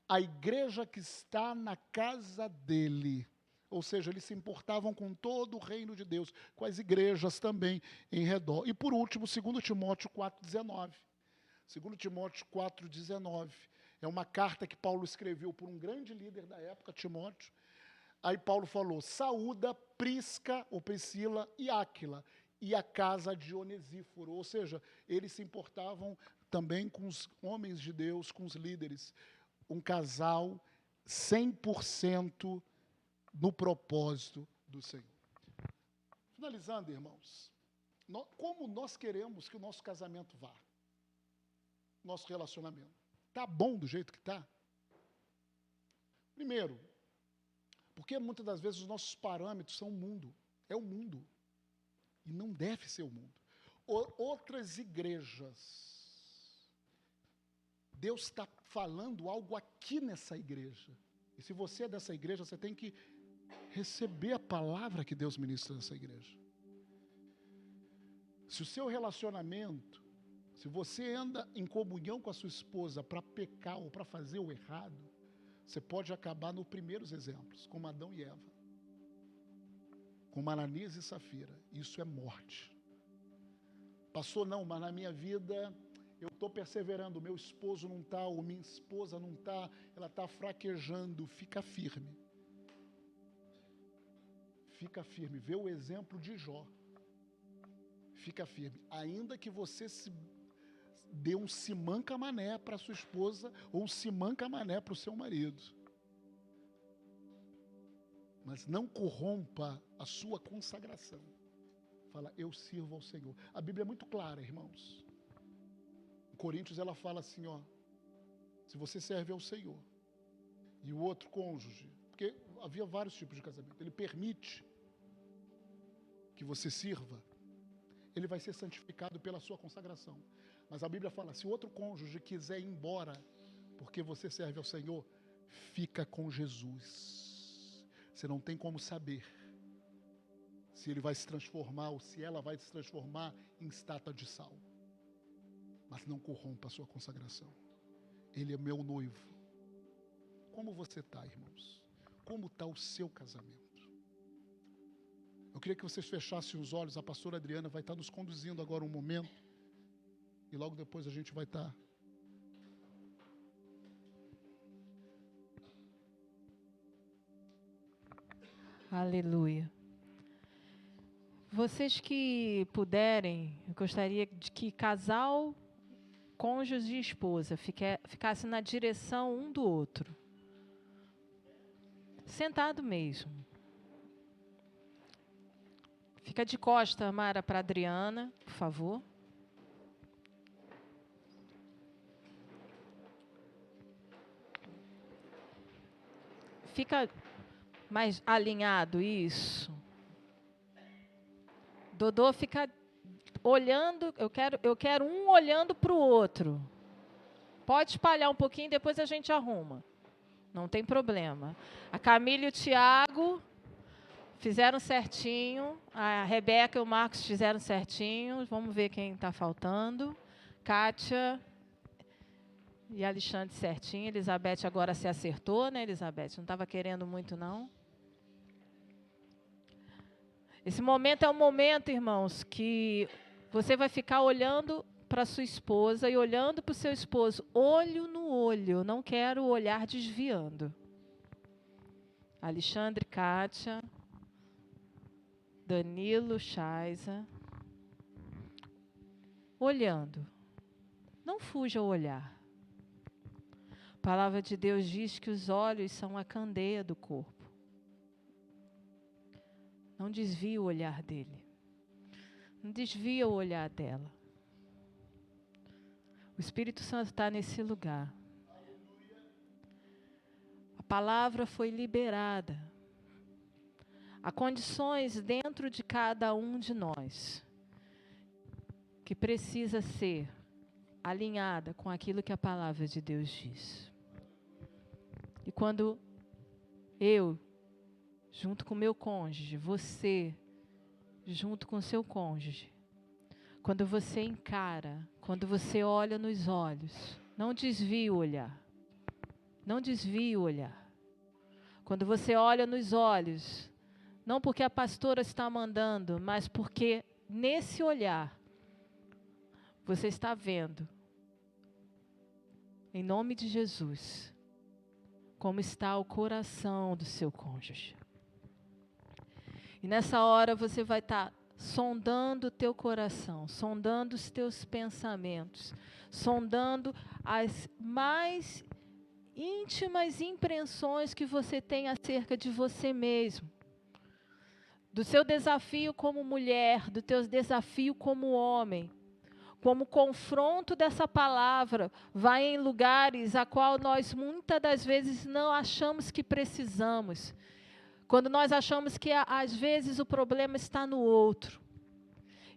a igreja que está na casa dele. Ou seja, eles se importavam com todo o reino de Deus, com as igrejas também em redor. E por último, 2 Timóteo 4,19. 2 Timóteo 4,19. É uma carta que Paulo escreveu por um grande líder da época, Timóteo. Aí Paulo falou, saúda Prisca, ou Priscila e Áquila, e a casa de Onesíforo. Ou seja, eles se importavam também com os homens de Deus, com os líderes. Um casal 100% no propósito do Senhor. Finalizando, irmãos, como nós queremos que o nosso casamento vá? Nosso relacionamento. Está bom do jeito que está? Primeiro, porque muitas das vezes os nossos parâmetros são o mundo. É o mundo. E não deve ser o mundo. Outras igrejas. Deus está falando algo aqui nessa igreja. E se você é dessa igreja, você tem que receber a palavra que Deus ministra nessa igreja. Se o seu relacionamento, se você anda em comunhão com a sua esposa para pecar ou para fazer o errado, você pode acabar nos primeiros exemplos, como Adão e Eva, como Ananias e Safira. Isso é morte. Passou não, mas na minha vida eu estou perseverando, meu esposo não está, ou minha esposa não está, ela está fraquejando. Fica firme. Fica firme. Vê o exemplo de Jó. Fica firme. Ainda que você dê um simanca-mané para sua esposa, ou um simanca-mané para o seu marido. Mas não corrompa a sua consagração. Fala, eu sirvo ao Senhor. A Bíblia é muito clara, irmãos. Em Coríntios ela fala assim, ó, se você serve ao Senhor, e o outro cônjuge, porque havia vários tipos de casamento, ele permite que você sirva, ele vai ser santificado pela sua consagração. Mas a Bíblia fala, se o outro cônjuge quiser ir embora, porque você serve ao Senhor, fica com Jesus. Você não tem como saber se ele vai se transformar ou se ela vai se transformar em estátua de sal. Mas não corrompa a sua consagração. Ele é meu noivo. Como você está, irmãos? Como está o seu casamento? Eu queria que vocês fechassem os olhos. A pastora Adriana vai estar nos conduzindo agora um momento. E logo depois a gente vai estar. Aleluia. Vocês que puderem, eu gostaria de que casal, cônjuge e esposa ficasse na direção um do outro. Sentado mesmo. Fica de costa, Mara, para Adriana, por favor. Fica mais alinhado, isso. Dodô fica olhando, eu quero um olhando para o outro. Pode espalhar um pouquinho, depois a gente arruma. Não tem problema. A Camila e o Tiago fizeram certinho. A Rebeca e o Marcos fizeram certinho. Vamos ver quem está faltando. Kátia E Alexandre certinho. Elizabeth agora se acertou, né, Elizabeth? Não estava querendo muito, não. Esse momento é um momento, irmãos, que você vai ficar olhando para sua esposa e olhando para o seu esposo, olho no olho. Não quero olhar desviando. Alexandre, Kátia, Danilo, Chaisa. Olhando. Não fuja ao olhar. A palavra de Deus diz que os olhos são a candeia do corpo. Não desvie o olhar dele. Não desvia o olhar dela. O Espírito Santo está nesse lugar. A palavra foi liberada. Há condições dentro de cada um de nós que precisa ser alinhada com aquilo que a palavra de Deus diz. E quando eu, junto com meu cônjuge, você, junto com seu cônjuge, quando você encara, quando você olha nos olhos, não desvie o olhar. Não desvie o olhar. Quando você olha nos olhos, não porque a pastora está mandando, mas porque nesse olhar, você está vendo, em nome de Jesus, como está o coração do seu cônjuge. E nessa hora você vai estar sondando o teu coração, sondando os teus pensamentos, sondando as mais íntimas impressões que você tem acerca de você mesmo. Do seu desafio como mulher, do teu desafio como homem. Como confronto dessa palavra vai em lugares a qual nós muitas das vezes não achamos que precisamos. Quando nós achamos que às vezes o problema está no outro.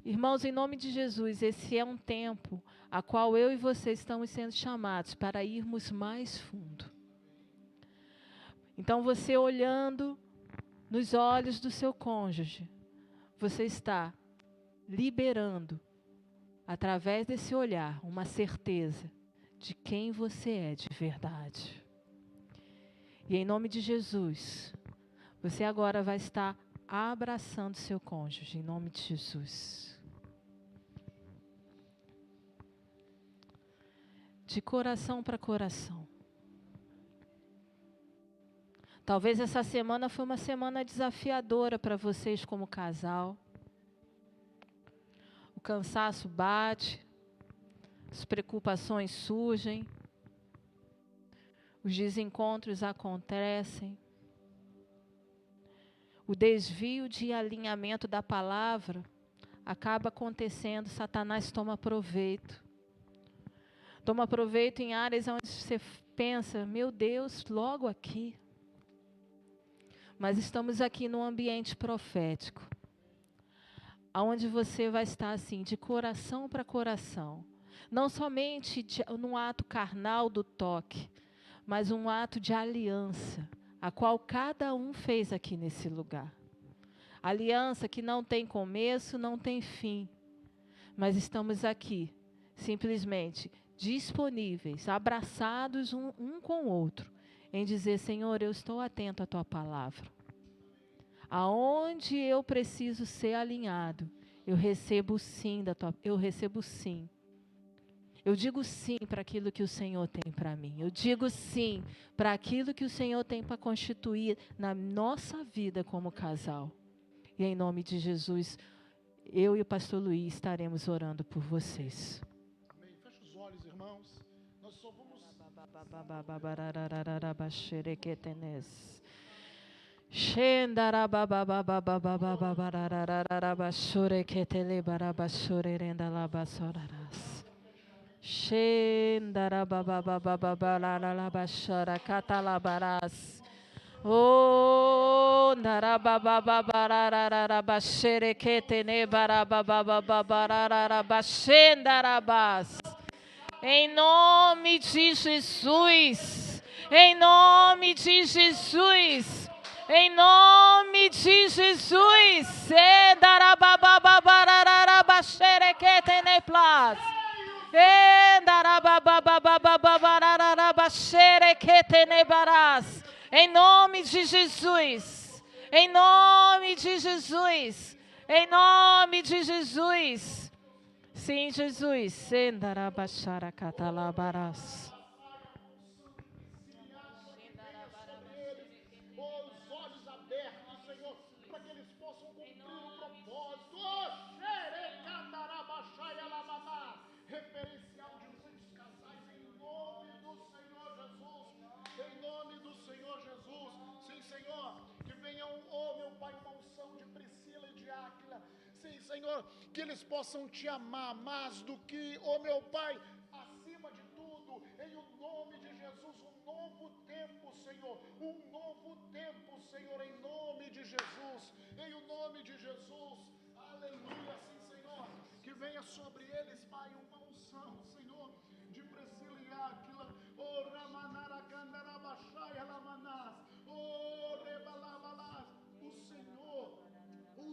Irmãos, em nome de Jesus, esse é um tempo a qual eu e você estamos sendo chamados para irmos mais fundo. Então você olhando nos olhos do seu cônjuge, você está liberando através desse olhar, uma certeza de quem você é de verdade. E em nome de Jesus, você agora vai estar abraçando seu cônjuge, em nome de Jesus. De coração para coração. Talvez essa semana foi uma semana desafiadora para vocês como casal. O cansaço bate, as preocupações surgem, os desencontros acontecem, o desvio de alinhamento da palavra acaba acontecendo, Satanás toma proveito. Toma proveito em áreas onde você pensa, meu Deus, logo aqui. Mas estamos aqui num ambiente profético. Onde você vai estar assim, de coração para coração. Não somente num ato carnal do toque, mas um ato de aliança, a qual cada um fez aqui nesse lugar. Aliança que não tem começo, não tem fim. Mas estamos aqui, simplesmente disponíveis, abraçados um com o outro, em dizer, Senhor, eu estou atento à Tua palavra. Aonde eu preciso ser alinhado, eu recebo sim eu recebo sim. Eu digo sim para aquilo que o Senhor tem para mim. Eu digo sim para aquilo que o Senhor tem para constituir na nossa vida como casal. E em nome de Jesus, eu e o pastor Luiz estaremos orando por vocês. Amém. Fecha os olhos, irmãos. Nós só vamos... Shendara baba baba baba baba bararara bashure ketele barabashure rendala basoraras. Shendara baba baba baba bararara bashara katalabaras. Oh, ndara baba baba bararara bashere ketene baraba baba baba bararara bashendara bas. Em nome de Jesus. Em nome de Jesus. Em nome de Jesus, Em nome de Jesus. Em nome de Jesus. Em nome de Jesus. Sim, Jesus. Sendarabacharacatalabaraço. Os olhos abertos, Senhor, para que eles possam cumprir o propósito. Referencial de muitos casais em nome do Senhor Jesus. Em nome do Senhor Jesus. Sim, Senhor, que venham, oh meu Pai, uma unção de Priscila e de Áquila. Sim, Senhor, que eles possam te amar mais do que, oh meu Pai, acima de tudo, em o nome de Jesus, um novo tempo, Senhor, um novo tempo, Senhor, em nome de Jesus, em o nome de Jesus, aleluia, sim, Senhor, que venha sobre eles, Pai, uma unção, Senhor, de Priscila e Áquila, oh Ramanara Candarabachaya Lamanás, oh Rebalabalás, o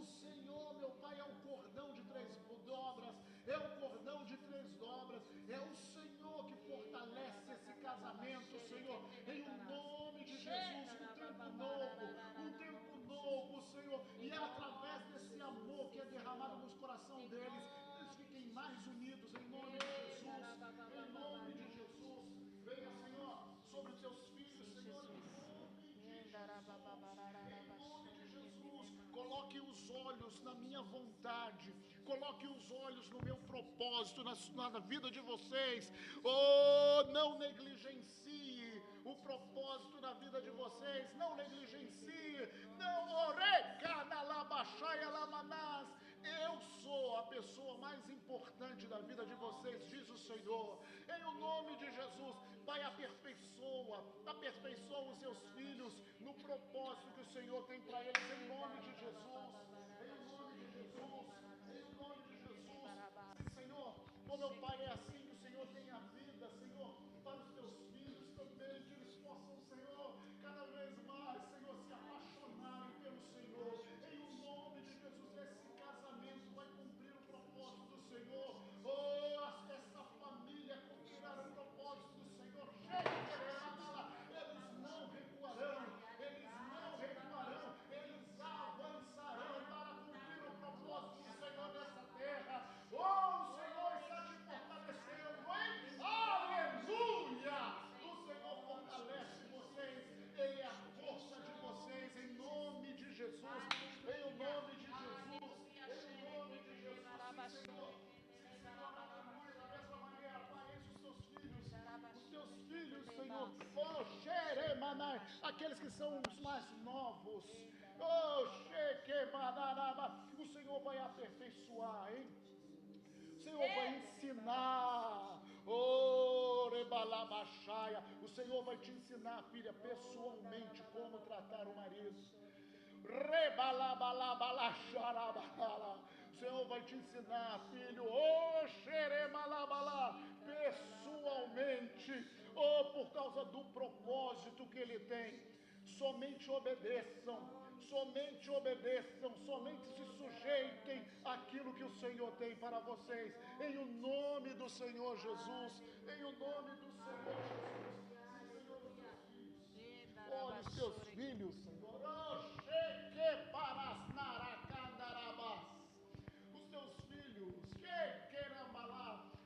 Senhor, meu Pai, é o cordão de três dobras, é o cordão de três dobras, é o Senhor que fortalece esse casamento, Senhor, em o nome de Jesus, um tempo novo, Senhor, e é através desse amor que é derramado nos corações deles, eles fiquem mais unidos, em nome de Jesus, venha, Senhor, sobre os seus filhos, Senhor, em nome de Jesus, coloque os olhos na minha vontade, coloque os olhos no meu propósito, na vida de vocês. Oh, não negligencie o propósito na vida de vocês, não negligencie, não eu sou a pessoa mais importante da vida de vocês, diz o Senhor, em o nome de Jesus. Pai, aperfeiçoa os seus filhos no propósito que o Senhor tem para eles, em nome de Jesus, em nome de Jesus, em nome de Jesus. Sim, Senhor, como meu Pai, é assim que o Senhor tem a vida, Senhor, para os teus filhos também, que eles possam, Senhor, cada vez mais, Senhor, se apaixonarem pelo Senhor, em o nome de Jesus. Esse casamento vai cumprir o propósito do Senhor, oh, essa família cumprirá o propósito do Senhor. Eles não recuarão, eles avançarão para cumprir o propósito do Senhor nessa terra. Oh, o Senhor está te fortalecendo, hein? Aleluia! O Senhor fortalece vocês, Ele é a força de vocês, em nome de Jesus, em o nome de Jesus, em o nome de Jesus, sim, Senhor. Aleluia, da mesma maneira, Pai, enche os teus filhos, Senhor, oh, xeremanai, aqueles que são os mais novos, oh, xequemanaraba, o Senhor vai aperfeiçoar, hein? O Senhor vai ensinar, oh, rebalabachaya, o Senhor vai te ensinar, filha, pessoalmente, como tratar o marido. O Senhor vai te ensinar, filho, pessoalmente, por causa do propósito que Ele tem. Somente obedeçam, somente se sujeitem àquilo que o Senhor tem para vocês, em o nome do Senhor Jesus, em o nome do Senhor Jesus. Olha os teus filhos, Senhor. Os teus filhos,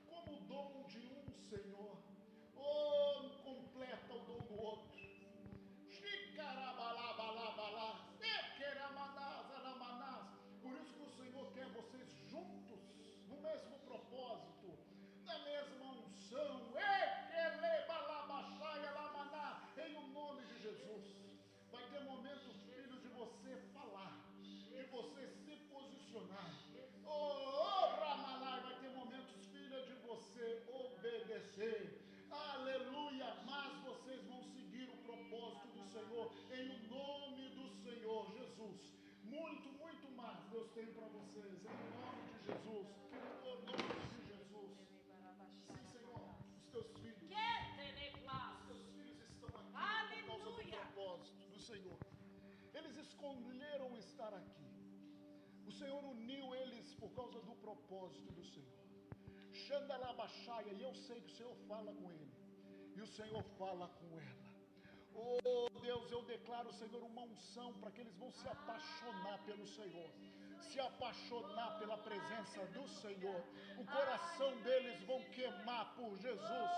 como o dom de um, Senhor, completa o dom do outro. Por isso que o Senhor quer vocês juntos, no mesmo propósito, na mesma unção, em o nome de Jesus. Vai ter momentos, filhos, de você falar, de você se posicionar. Ramalai, vai ter momentos, filha, de você obedecer. Aleluia, mas vocês vão seguir o propósito do Senhor, em o nome do Senhor Jesus. Muito, muito mais Deus tem para vocês, em nome de Jesus. Em nome de Jesus. Sim, Senhor, os teus filhos estão aqui por causa do propósito do Senhor. Eles escolheram estar aqui. O Senhor uniu eles por causa do propósito do Senhor. Xandalabaxaia, e eu sei que o Senhor fala com ele, e o Senhor fala com ela. Oh Deus, eu declaro, Senhor, uma unção para que eles vão se apaixonar pelo Senhor, se apaixonar pela presença do Senhor. O coração deles vão queimar por Jesus,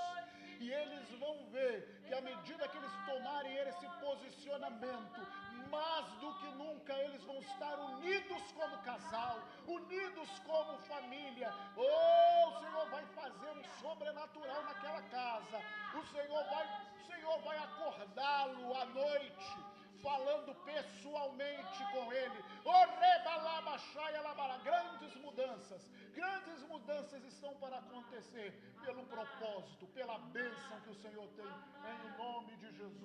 e eles vão ver que à medida que eles tomarem esse posicionamento, mais do que nunca eles vão estar unidos como casal, unidos como família. Oh, o Senhor vai fazer um sobrenatural naquela casa. O Senhor vai acordá-lo à noite, falando pessoalmente com ele. Grandes mudanças estão para acontecer pelo propósito, pela bênção que o Senhor tem. Em nome de Jesus,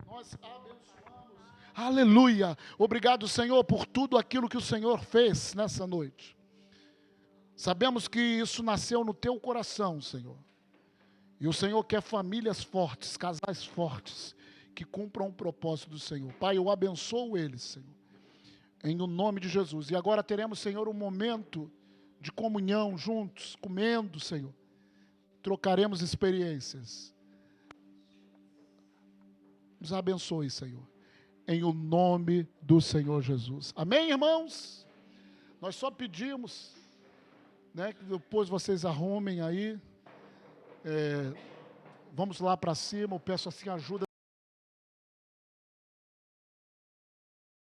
nós abençoamos. Aleluia! Obrigado, Senhor, por tudo aquilo que o Senhor fez nessa noite. Sabemos que isso nasceu no teu coração, Senhor. E o Senhor quer famílias fortes, casais fortes, que cumpram o propósito do Senhor. Pai, eu abençoo eles, Senhor, em o nome de Jesus. E agora teremos, Senhor, um momento de comunhão juntos, comendo, Senhor. Trocaremos experiências. Nos abençoe, Senhor, em o nome do Senhor Jesus. Amém, irmãos? Nós só pedimos, né, que depois vocês arrumem aí. Vamos lá para cima, eu peço assim ajuda.